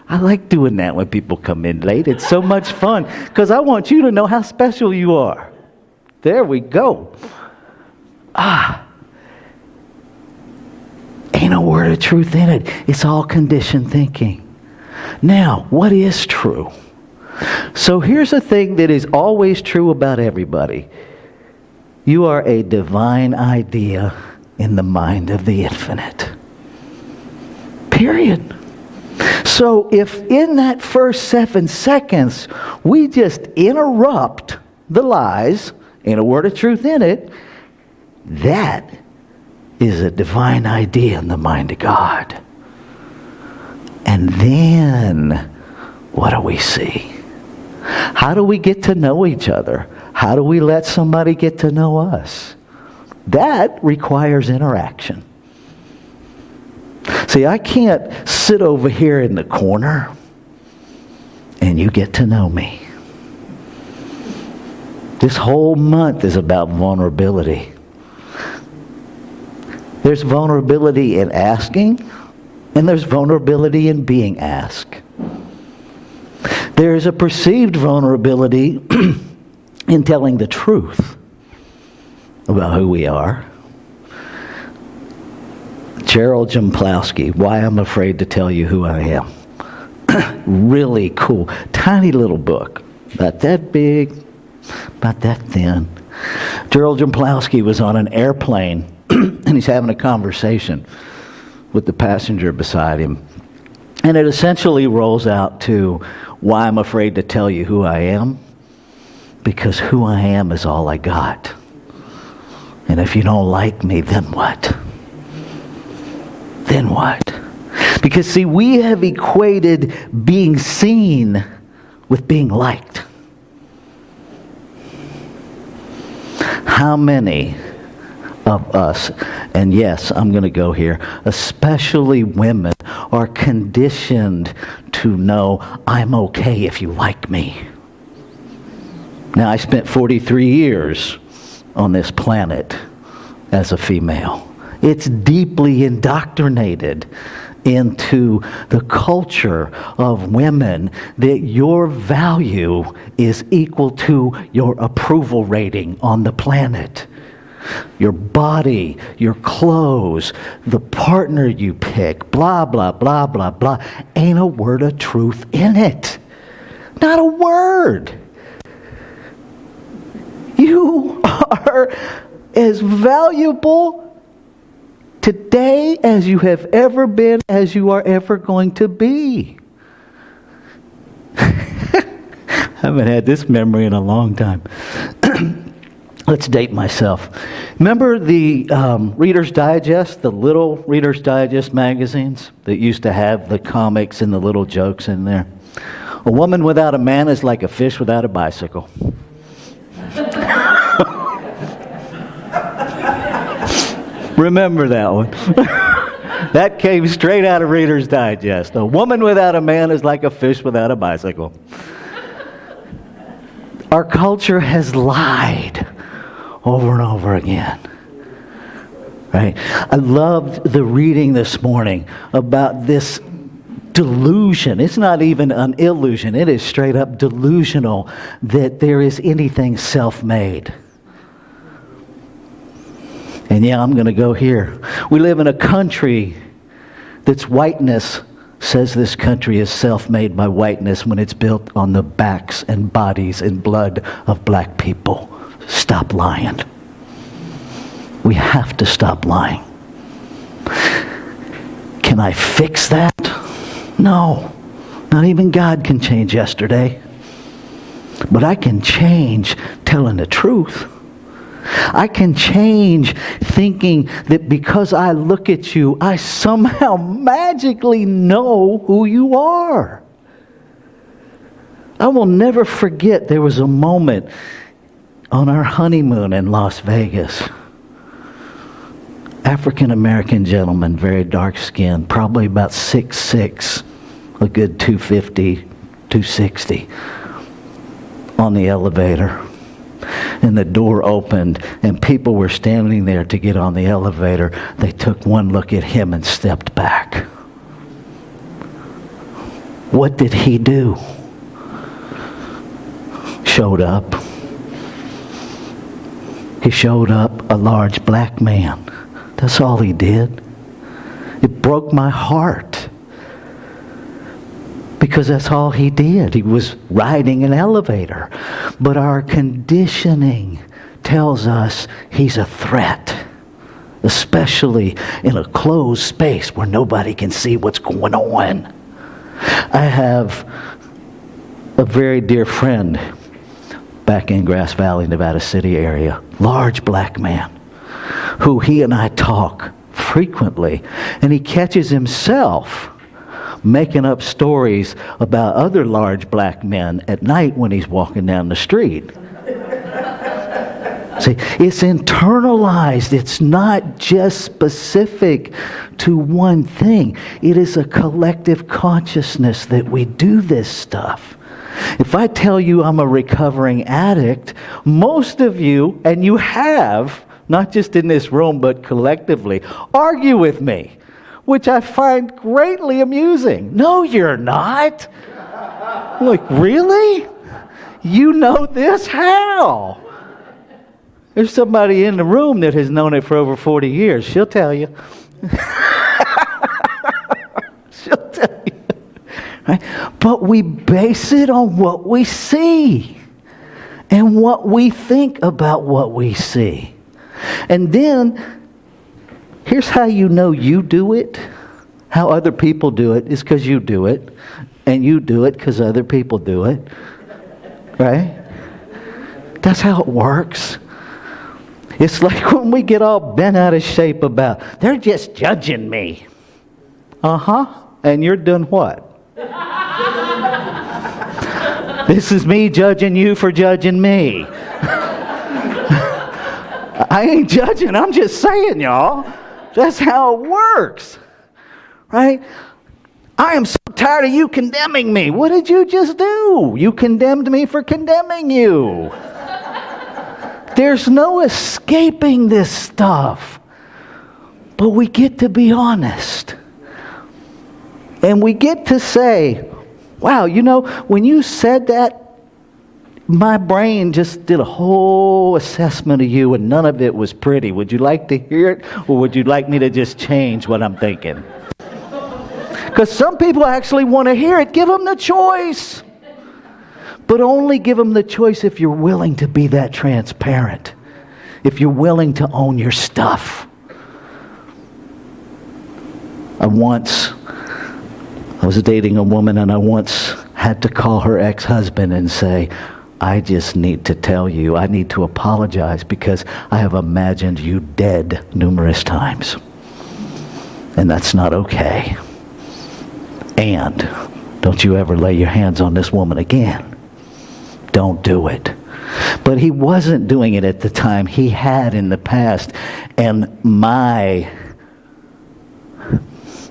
I like doing that when people come in late. It's so much fun, because I want you to know how special you are. There we go. Ain't a word of truth in it. It's all conditioned thinking. Now, what is true? So here's a thing that is always true about everybody. You are a divine idea in the mind of the infinite. Period. So if in that first 7 seconds we just interrupt the lies, ain't a word of truth in it, that is a divine idea in the mind of God. And then what do we see? How do we get to know each other? How do we let somebody get to know us? That requires interaction. See, I can't sit over here in the corner and you get to know me. This whole month is about vulnerability. There's vulnerability in asking, and there's vulnerability in being asked. There is a perceived vulnerability in telling the truth about who we are. Gerald Jumplowski, Why I'm Afraid to Tell You Who I Am. Really cool, tiny little book, about that big, about that thin. Gerald Jumplowski was on an airplane and he's having a conversation with the passenger beside him. And it essentially rolls out to, why I'm afraid to tell you who I am, because who I am is all I got. And if you don't like me, then what? Then what? Because see, we have equated being seen with being liked. How many of us, and yes, I'm going to go here, especially women, are conditioned to know I'm okay if you like me? Now, I spent 43 years on this planet as a female. It's deeply indoctrinated into the culture of women that your value is equal to your approval rating on the planet. Your body, your clothes, the partner you pick, blah, blah, blah, blah, blah. Ain't a word of truth in it. Not a word. You are as valuable today as you have ever been, as you are ever going to be. I haven't had this memory in a long time. Let's date myself. Remember the Reader's Digest, the little Reader's Digest magazines that used to have the comics and the little jokes in there? A woman without a man is like a fish without a bicycle. Remember that one. That came straight out of Reader's Digest. A woman without a man is like a fish without a bicycle. Our culture has lied over and over again. Right? I loved the reading this morning about this delusion. It's not even an illusion. It is straight up delusional that there is anything self-made. And yeah, I'm going to go here. We live in a country that's whiteness says this country is self-made by whiteness when it's built on the backs and bodies and blood of black people. Stop lying. We have to stop lying. Can I fix that? No. Not even God can change yesterday. But I can change telling the truth. I can change thinking that because I look at you, I somehow magically know who you are. I will never forget there was a moment on our honeymoon in Las Vegas. African-American gentleman, very dark skinned, probably about 6'6", a good 250, 260, on the elevator. And the door opened, and people were standing there to get on the elevator. They took one look at him and stepped back. What did he do? Showed up. He showed up a large black man. That's all he did. It broke my heart. Because that's all he did. He was riding an elevator. But our conditioning tells us he's a threat, especially in a closed space where nobody can see what's going on. I have a very dear friend back in Grass Valley, Nevada City area, large black man, who he and I talk frequently, and he catches himself making up stories about other large black men at night when he's walking down the street. See, it's internalized. It's not just specific to one thing. It is a collective consciousness that we do this stuff. If I tell you I'm a recovering addict, most of you, and you have, not just in this room, but collectively, argue with me, which I find greatly amusing. No, you're not. Like, really? You know this? How? There's somebody in the room that has known it for over 40 years. She'll tell you. She'll tell you. Right? But we base it on what we see and what we think about what we see. And then, here's how you know you do it. How other people do it is because you do it. And you do it because other people do it. Right? That's how it works. It's like when we get all bent out of shape about, they're just judging me. And you're doing what? This is me judging you for judging me. I ain't judging, I'm just saying, y'all. That's how it works. Right? I am so I'm tired of you condemning me. What did you just do? You condemned me for condemning you. There's no escaping this stuff. But we get to be honest. And we get to say, wow, when you said that, my brain just did a whole assessment of you and none of it was pretty. Would you like to hear it, or would you like me to just change what I'm thinking? Because some people actually want to hear it. Give them the choice. But only give them the choice if you're willing to be that transparent. If you're willing to own your stuff. I was dating a woman, and I once had to call her ex-husband and say, I just need to tell you, I need to apologize because I have imagined you dead numerous times. And that's not okay. And don't you ever lay your hands on this woman again. Don't do it. But he wasn't doing it at the time. He had in the past. And my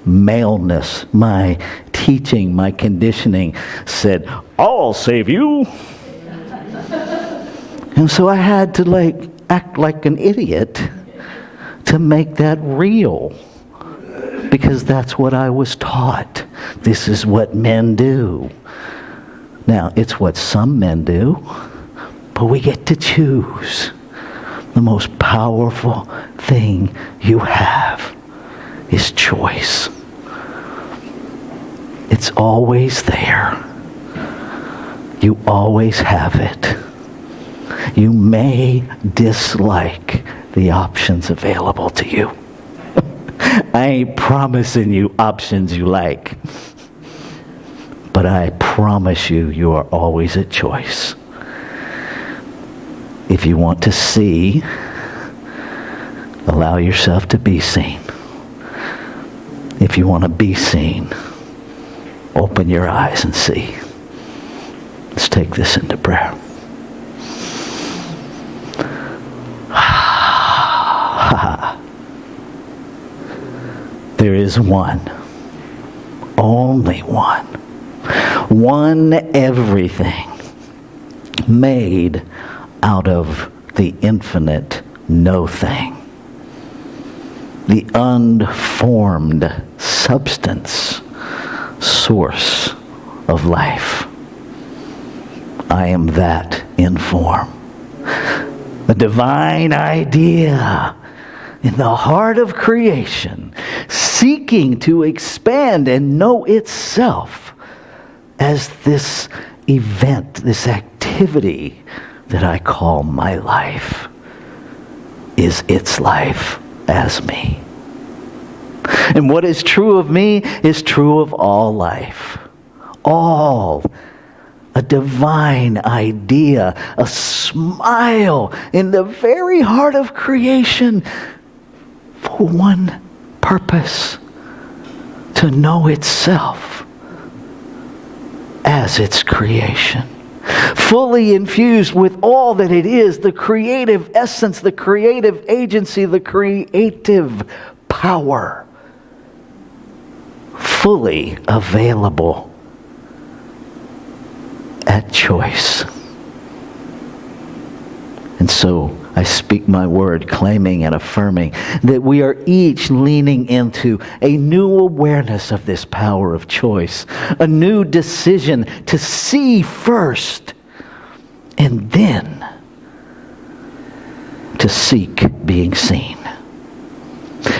maleness, my teaching, my conditioning said, I'll save you. And so I had to act like an idiot to make that real. Because that's what I was taught. This is what men do. Now, it's what some men do, but we get to choose. The most powerful thing you have is choice. It's always there. You always have it. You may dislike the options available to you. I ain't promising you options you like. But I promise you are always a choice. If you want to see, allow yourself to be seen. If you want to be seen, open your eyes and see. Let's take this into prayer. There is one, only one everything made out of the infinite no thing, the unformed substance, source of life. I am that in form. A divine idea in the heart of creation, seeking to expand and know itself as this event, this activity that I call my life, is its life as me. And what is true of me is true of all life. All. A divine idea, a smile in the very heart of creation for one purpose: to know itself as its creation. Fully infused with all that it is, the creative essence, the creative agency, the creative power. Fully available at choice. And so I speak my word, claiming and affirming that we are each leaning into a new awareness of this power of choice, a new decision to see first and then to seek being seen,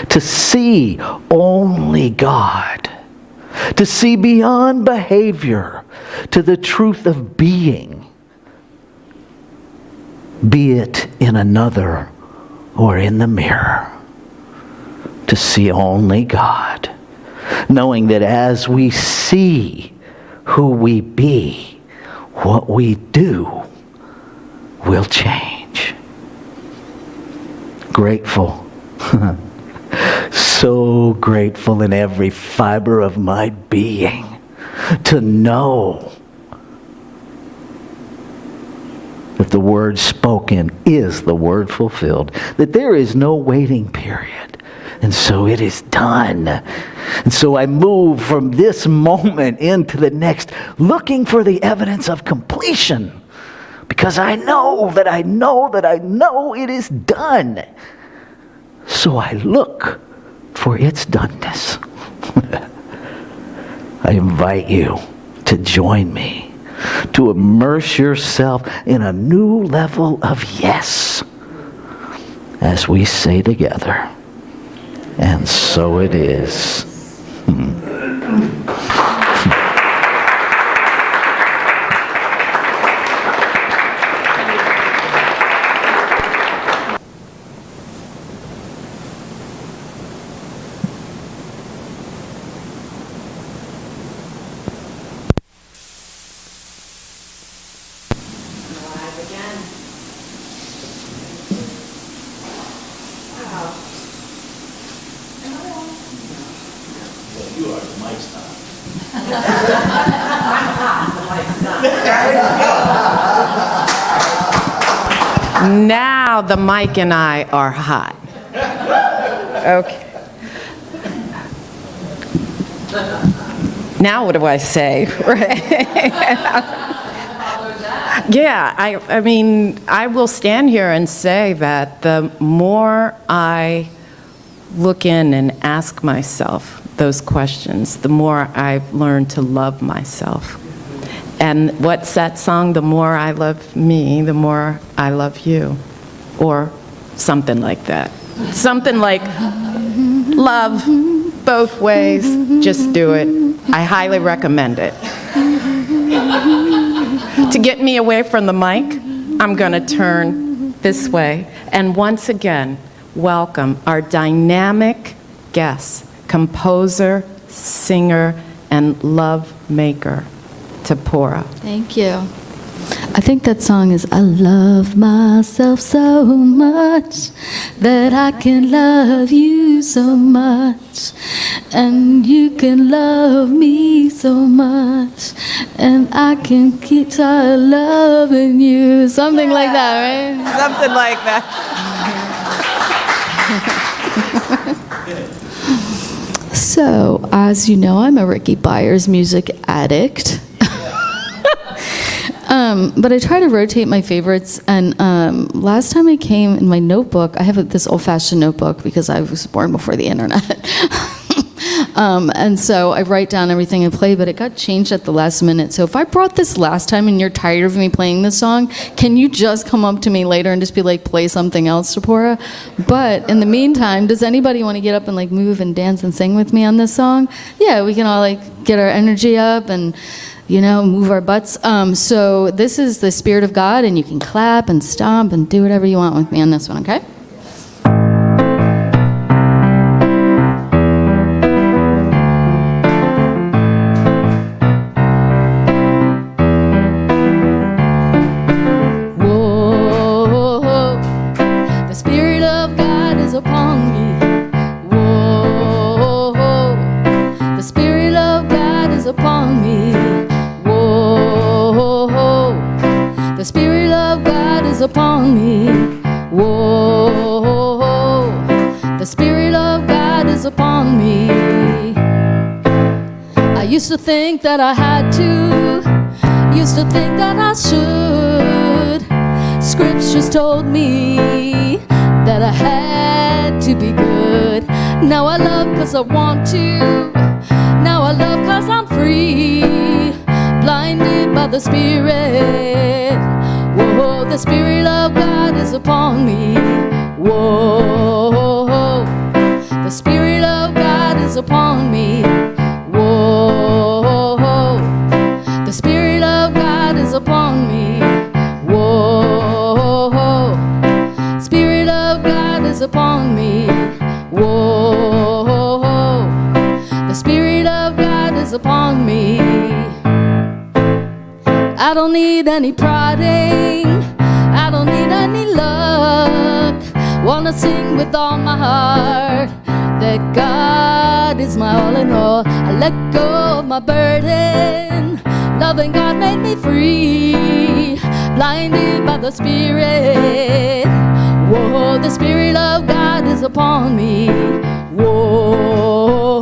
to see only God, to see beyond behavior to the truth of being, be it in another or in the mirror, to see only God, knowing that as we see who we be, what we do will change. Grateful. So grateful in every fiber of my being to know that the word spoken is the word fulfilled, that there is no waiting period, And so it is done. And so I move from this moment into the next, looking for the evidence of completion. Because I know that I know that I know it is done. So I look for its doneness. I invite you to join me, to immerse yourself in a new level of yes, as we say together, and so it is. Now the mic and I are hot. Okay. Now what do I say? Yeah, I mean, I will stand here and say that the more I look in and ask myself those questions, the more I learn to love myself. And what's that song? The more I love me, the more I love you. Or something like that. Something like love both ways. Just do it. I highly recommend it. To get me away from the mic, I'm going to turn this way. And once again, welcome our dynamic guest, composer, singer, and love maker, Tapora. Thank you. I think that song is, I love myself so much that I can love you so much, and you can love me so much, and I can keep on loving you. Something like that, right? Something like that. So, as you know, I'm a Ricky Byers music addict. But I try to rotate my favorites, and last time I came in my notebook, I have this old-fashioned notebook because I was born before the internet. And so I write down everything I play, but it got changed at the last minute. So if I brought this last time and you're tired of me playing this song, can you just come up to me later and just be like, play something else, Tapora? But in the meantime, does anybody want to get up and like move and dance and sing with me on this song? Yeah, we can all like get our energy up and, you know, move our butts. So this is the Spirit of God, and you can clap and stomp and do whatever you want with me on this one, okay? Upon me, whoa, the Spirit of God is upon me. I used to think that I had to, used to think that I should. Scriptures told me that I had to be good. Now I love 'cause I want to, now I love 'cause I'm free, blinded by the Spirit. Whoa, the Spirit of God is upon me. Whoa, the Spirit of God is upon me. Whoa, the Spirit of God is upon me. Whoa, Spirit of God is upon me. Whoa, the Spirit of God is upon me. I don't need any prodding, I don't need any luck. Wanna sing with all my heart that God is my all in all. I let go of my burden, loving God made me free, blinded by the Spirit. Whoa, the Spirit of God is is upon me. Whoa.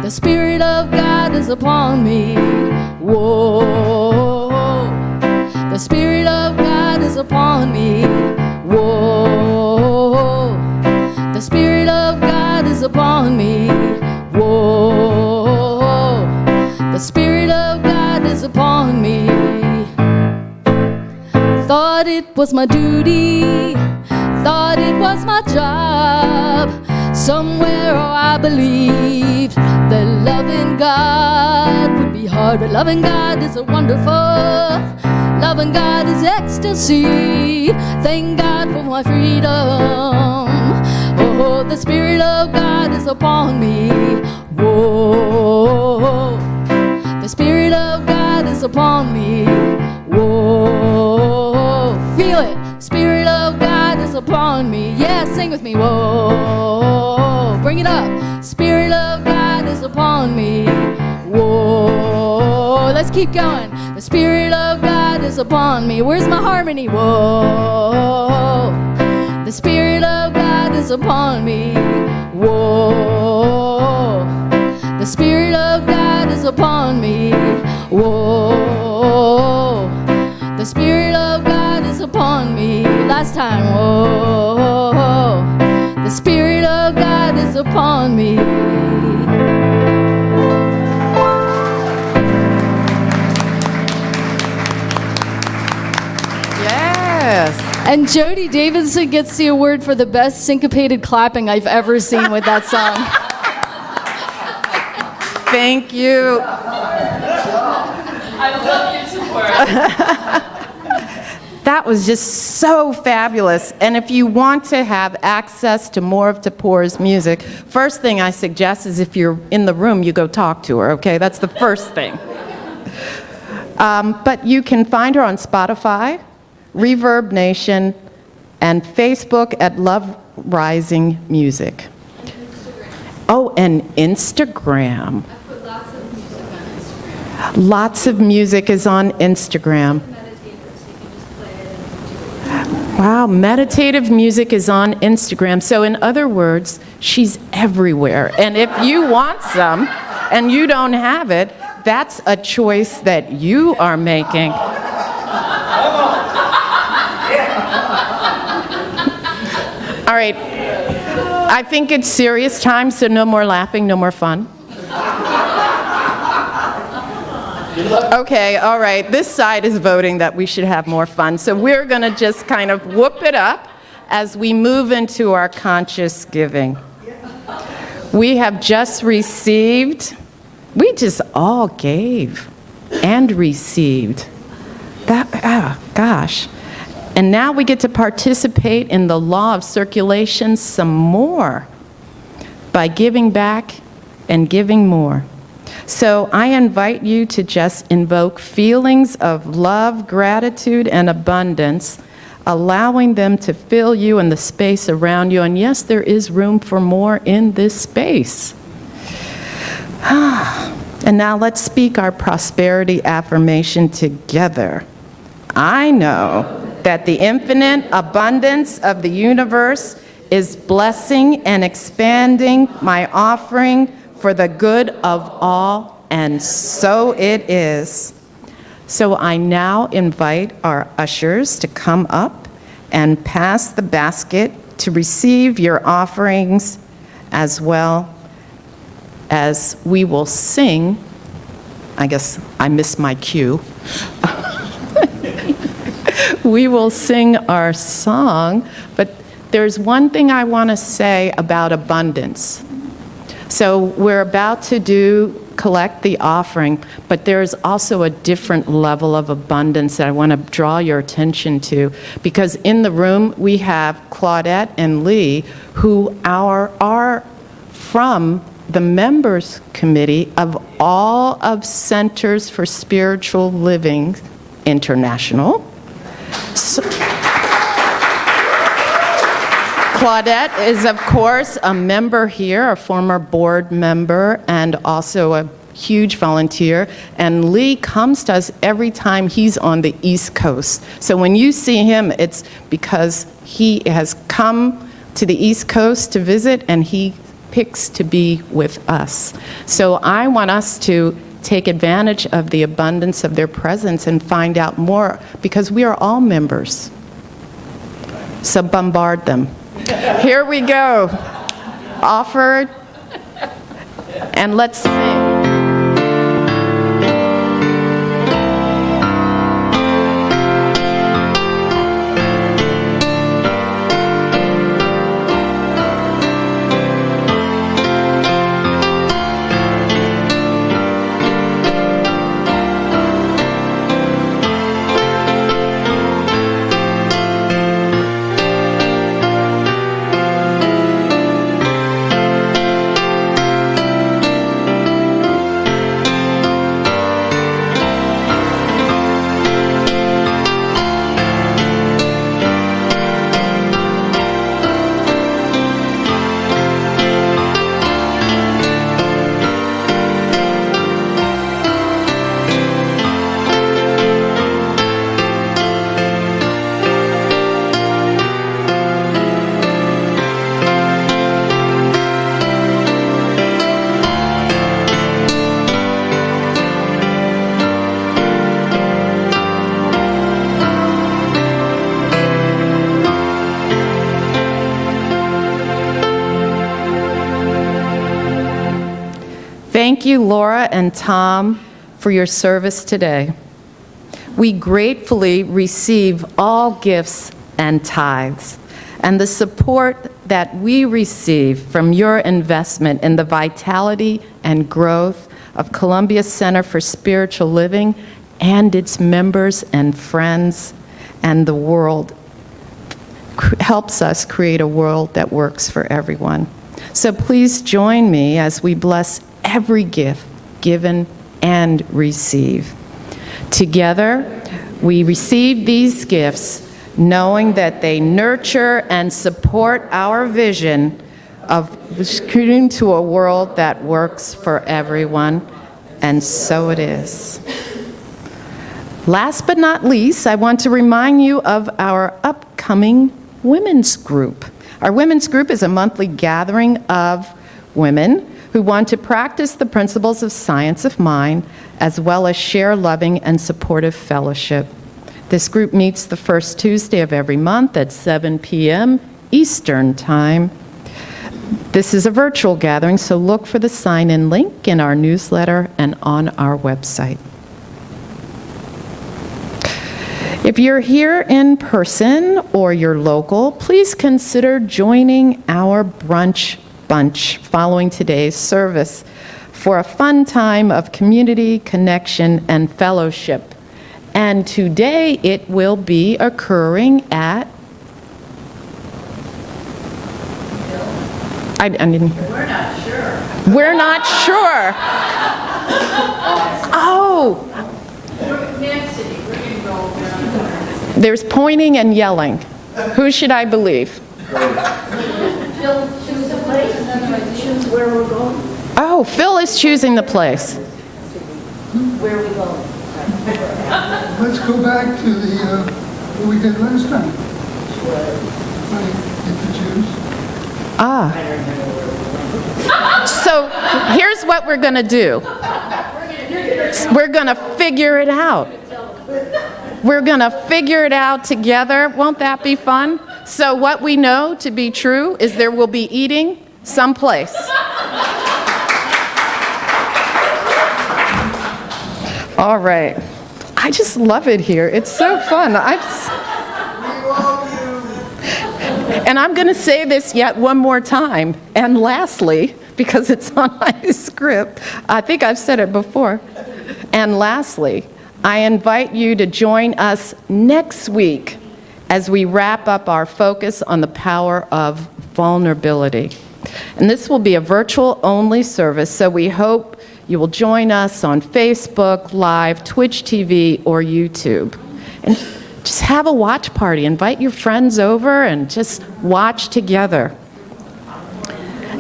The Spirit of God is upon me. Whoa. The Spirit of God is upon me. Whoa. The Spirit of God is upon me. Whoa. The Spirit of God is upon me. Thought it was my duty, thought it was my job. Somewhere, I believed that loving God would be hard, but loving God is a wonderful. Loving God is ecstasy. Thank God for my freedom. Oh, the Spirit of God is upon me. Whoa. The Spirit of God is upon me. Whoa. Feel it. Spirit of God is upon me. Yeah, sing with me. Whoa. Bring it up. Spirit of God is upon me. Whoa. Let's keep going. The Spirit of God is upon me. Where's my harmony? Whoa. The Spirit of God is upon me. Whoa. The Spirit of God is upon me. Whoa. The Spirit of God is upon me. Last time. Whoa. The Spirit of God is upon me. Yes. And Jody Davidson gets the award for the best syncopated clapping I've ever seen with that song. Thank you. I love your support. That was just so fabulous. And if you want to have access to more of Tapor's music, first thing I suggest is if you're in the room, you go talk to her, okay? That's the first thing. But you can find her on Spotify, Reverb Nation, and Facebook at Love Rising Music. Oh, and Instagram. I put lots of music on Instagram. Lots of music is on Instagram. Wow, meditative music is on Instagram. So in other words, she's everywhere. And if you want some and you don't have it, that's a choice that you are making. All right, I think it's serious time, so no more laughing, no more fun. Okay, all right, this side is voting that we should have more fun, so we're going to just kind of whoop it up as we move into our conscious giving. We have just received, we just all gave and received. Gosh. And now we get to participate in the law of circulation some more by giving back and giving more. So I invite you to just invoke feelings of love, gratitude, and abundance, allowing them to fill you and the space around you. And yes, there is room for more in this space. And now let's speak our prosperity affirmation together. I know that the infinite abundance of the universe is blessing and expanding my offering for the good of all, and so it is. So I now invite our ushers to come up and pass the basket to receive your offerings, as well as we will sing. I guess I missed my cue. We will sing our song, but there's one thing I want to say about abundance. So we're about to collect the offering, but there's also a different level of abundance that I want to draw your attention to, because in the room we have Claudette and Lee, who are from the members committee of all of Centers for Spiritual Living International. So, Claudette is, of course, a member here, a former board member, and also a huge volunteer. And Lee comes to us every time he's on the East Coast. So when you see him, it's because he has come to the East Coast to visit, and he picks to be with us. So I want us to take advantage of the abundance of their presence and find out more, because we are all members. So bombard them. Here we go. Offer, and let's sing. Thank you, Laura and Tom, for your service today. We gratefully receive all gifts and tithes, and the support that we receive from your investment in the vitality and growth of Columbia Center for Spiritual Living and its members and friends and the world helps us create a world that works for everyone. So please join me as we bless every gift given and receive. Together, we receive these gifts knowing that they nurture and support our vision of creating to a world that works for everyone, and so it is. Last but not least, I want to remind you of our upcoming women's group. Our women's group is a monthly gathering of women who want to practice the principles of science of mind, as well as share loving and supportive fellowship. This group meets the first Tuesday of every month at 7 p.m. Eastern Time. This is a virtual gathering, so look for the sign-in link in our newsletter and on our website. If you're here in person or you're local, please consider joining our brunch bunch following today's service for a fun time of community, connection, and fellowship. And today it will be occurring at... I didn't hear. We're not sure. We're not sure. Oh, Nancy, we're going to go down. there's pointing and yelling. Who should I believe? Phil, choose a place, and then I choose where we're going. Oh, Phil is choosing the place. Where are we going? Let's go back to the, what we did last time. Get to choose. Ah. So here's what we're going to do. We're going to figure it out. We're going to figure it out together. Won't that be fun? So what we know to be true is there will be eating someplace. All right. I just love it here. It's so fun. And I'm going to say this yet one more time. And lastly, because it's on my script, I think I've said it before. And lastly, I invite you to join us next week as we wrap up our focus on the power of vulnerability. And this will be a virtual-only service, so we hope you will join us on Facebook, Live, Twitch TV, or YouTube. And just have a watch party. Invite your friends over and just watch together.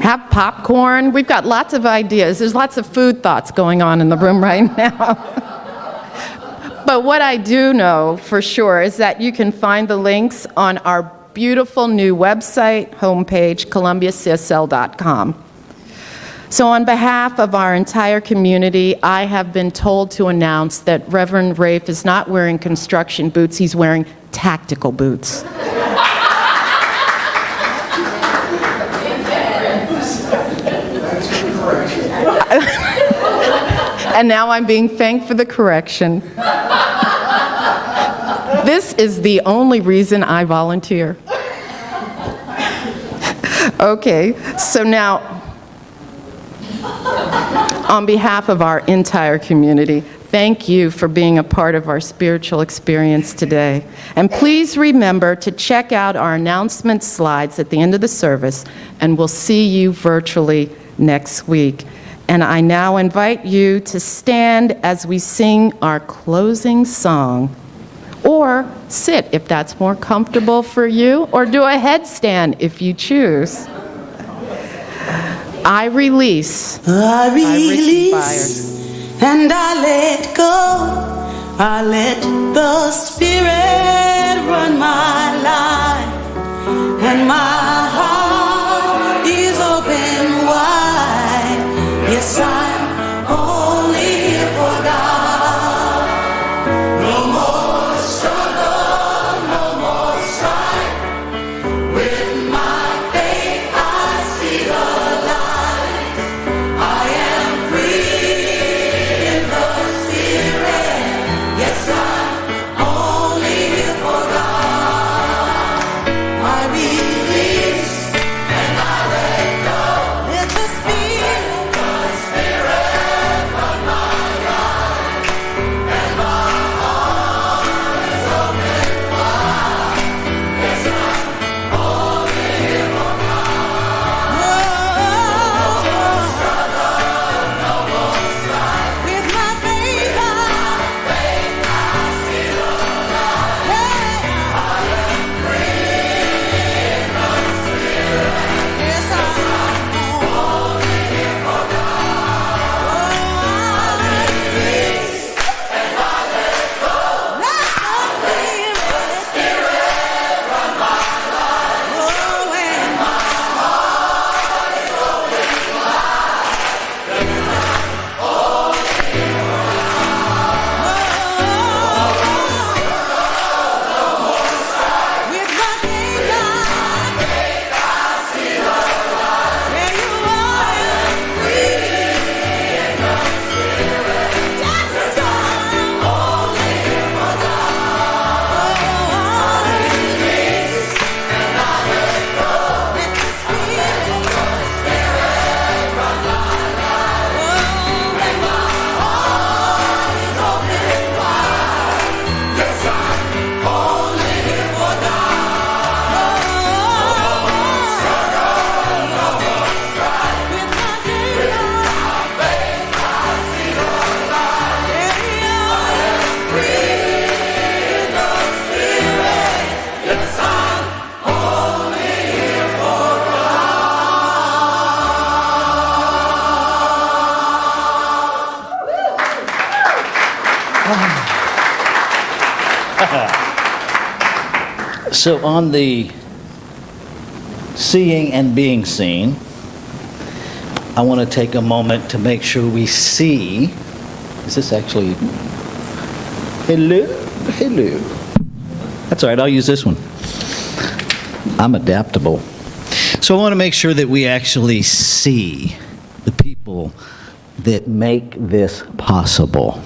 Have popcorn. We've got lots of ideas. There's lots of food thoughts going on in the room right now. But what I do know for sure is that you can find the links on our beautiful new website, homepage, columbiacsl.com. So on behalf of our entire community, I have been told to announce that Reverend Rafe is not wearing construction boots, he's wearing tactical boots. And now I'm being thanked for the correction. This is the only reason I volunteer. Okay, so now, on behalf of our entire community, thank you for being a part of our spiritual experience today. And please remember to check out our announcement slides at the end of the service, and we'll see you virtually next week. And I now invite you to stand as we sing our closing song. Or sit if that's more comfortable for you, or do a headstand if you choose. I release. I Richie release and I let go. I let the Spirit run my life, and my heart is open wide. Yes, I'm only here for God. No more struggle, no more strife. With my faith I see the light. I am free in the Spirit. Yes, I'm only here for God. I release and I let go. Let the Spirit run my life, and my heart is open wide. Yes, I'm only here for God. No more struggle, no more strife. With my faith I see the light. I am free in the Spirit. Yes, I'm only here for God. I release and I let go. Let the Spirit run my life. Oh, and my heart is open wide. Yes, I'm only here for God. With my faith I see the light. Where you are, I am free in the Spirit. Yes, I'm only here for God. I release and I let go. Let the Spirit run my life. Oh, and my heart is open wide. Yes, I'm only here for God. No more struggle, no more strife. With my faith I see the light. I am free in the Spirit. Yes, I'm only here for So on the seeing and being seen, I want to take a moment to make sure we see. Is this actually? Hello? Hello. That's all right, I'll use this one. I'm adaptable. So I want to make sure that we actually see the people that make this possible.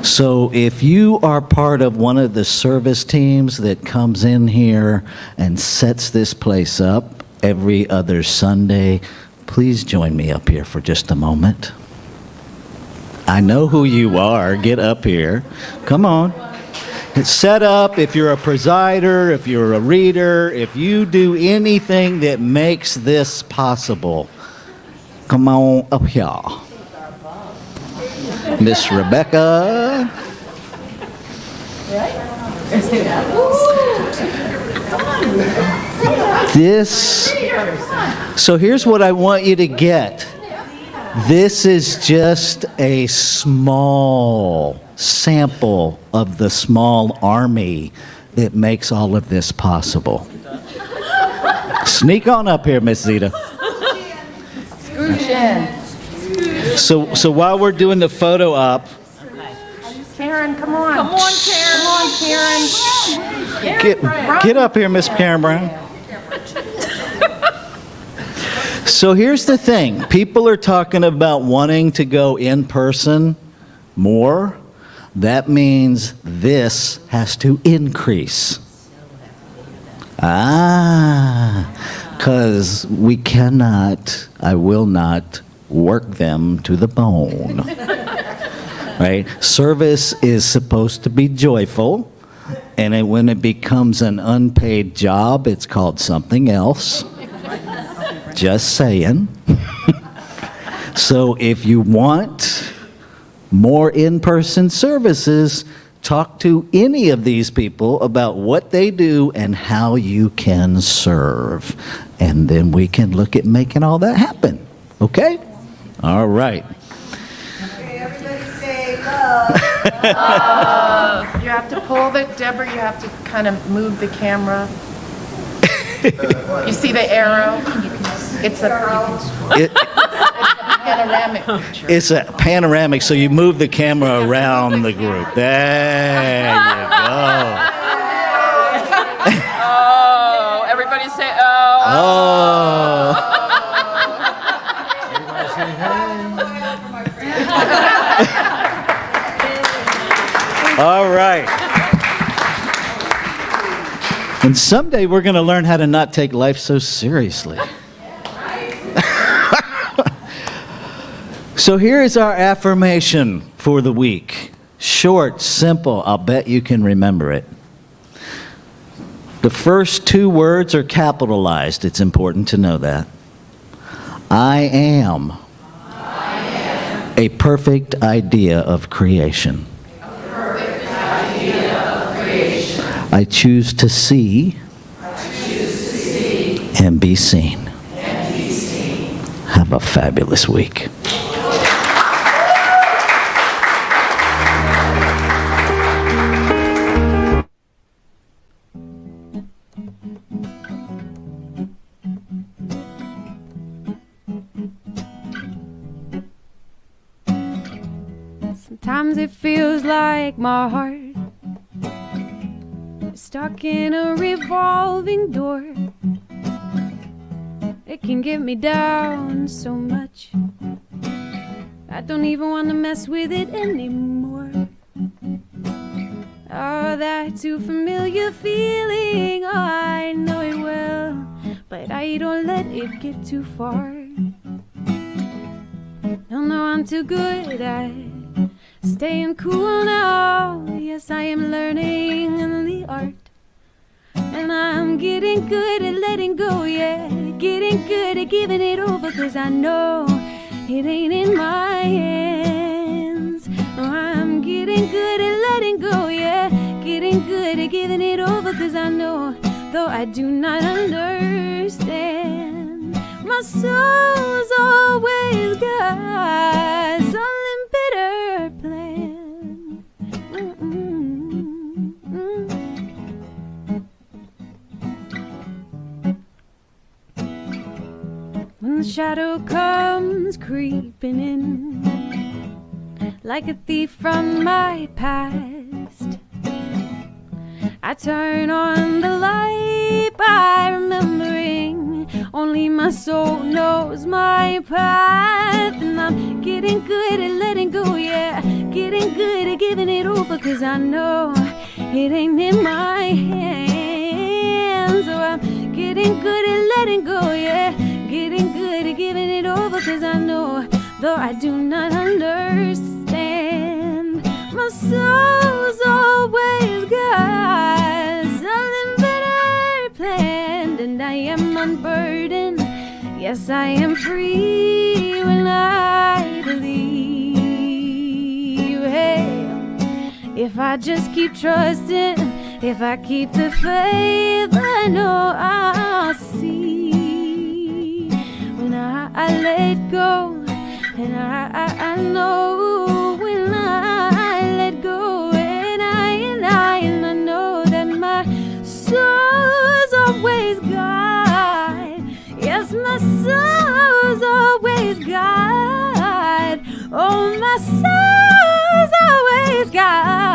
So if you are part of one of the service teams that comes in here and sets this place up every other Sunday, please join me up here for just a moment. I know who you are. Get up here. Come on. It's set up. If you're a presider, if you're a reader, if you do anything that makes this possible, come on up here. Miss Rebecca. So here's what I want you to get. This is just a small sample of the small army that makes all of this possible. Sneak on up here, Miss Zita. Scooch in. So while we're doing the photo op, Karen, come on. Come on, Karen. Come on, Karen. get up here, Miss Karen Brown. So here's the thing. People are talking about wanting to go in person more. That means this has to increase. Because we cannot, I will not work them to the bone. Right? Service is supposed to be joyful, and when it becomes an unpaid job, it's called something else. Just saying. So if you want more in-person services, talk to any of these people about what they do and how you can serve. And then we can look at making all that happen. Okay? All right. Okay, everybody say love. You have to pull the, Deborah, you have to kind of move the camera. You see the arrow? It's a panoramic picture. It's a panoramic, so you move the camera around the group. There you go. Oh, everybody say oh. Oh. All right. And someday we're going to learn how to not take life so seriously. So here is our affirmation for the week. Short, simple, I'll bet you can remember it. The first two words are capitalized. It's important to know that. I am a perfect idea of creation. I choose to see and be seen. Have a fabulous week. Sometimes it feels like my heart is stuck in a revolving door. It can get me down so much I don't even want to mess with it anymore. Oh, that too familiar feeling, oh, I know it well, but I don't let it get too far. No, I'm too good at staying cool now. Yes, I am learning the art, and I'm getting good at letting go, yeah. Getting good at giving it over, 'cause I know it ain't in my hands. No, I'm getting good at letting go, yeah. Getting good at giving it over, 'cause I know, though I do not understand, my soul's always got something better planned. When the shadow comes creeping in like a thief from my past, I turn on the light by remembering only my soul knows my path. And I'm getting good at letting go, yeah. Getting good at giving it over, 'cause I know it ain't in my hands. So I'm getting good at letting go, yeah. Getting good at giving it over, 'cause I know, though I do not understand, my soul's always got something better planned. And I am unburdened, yes, I am free when I believe. Hey, if I just keep trusting, if I keep the faith, I know I'll see. When I let go, and I know when I let go, and I know that my soul's always got sky.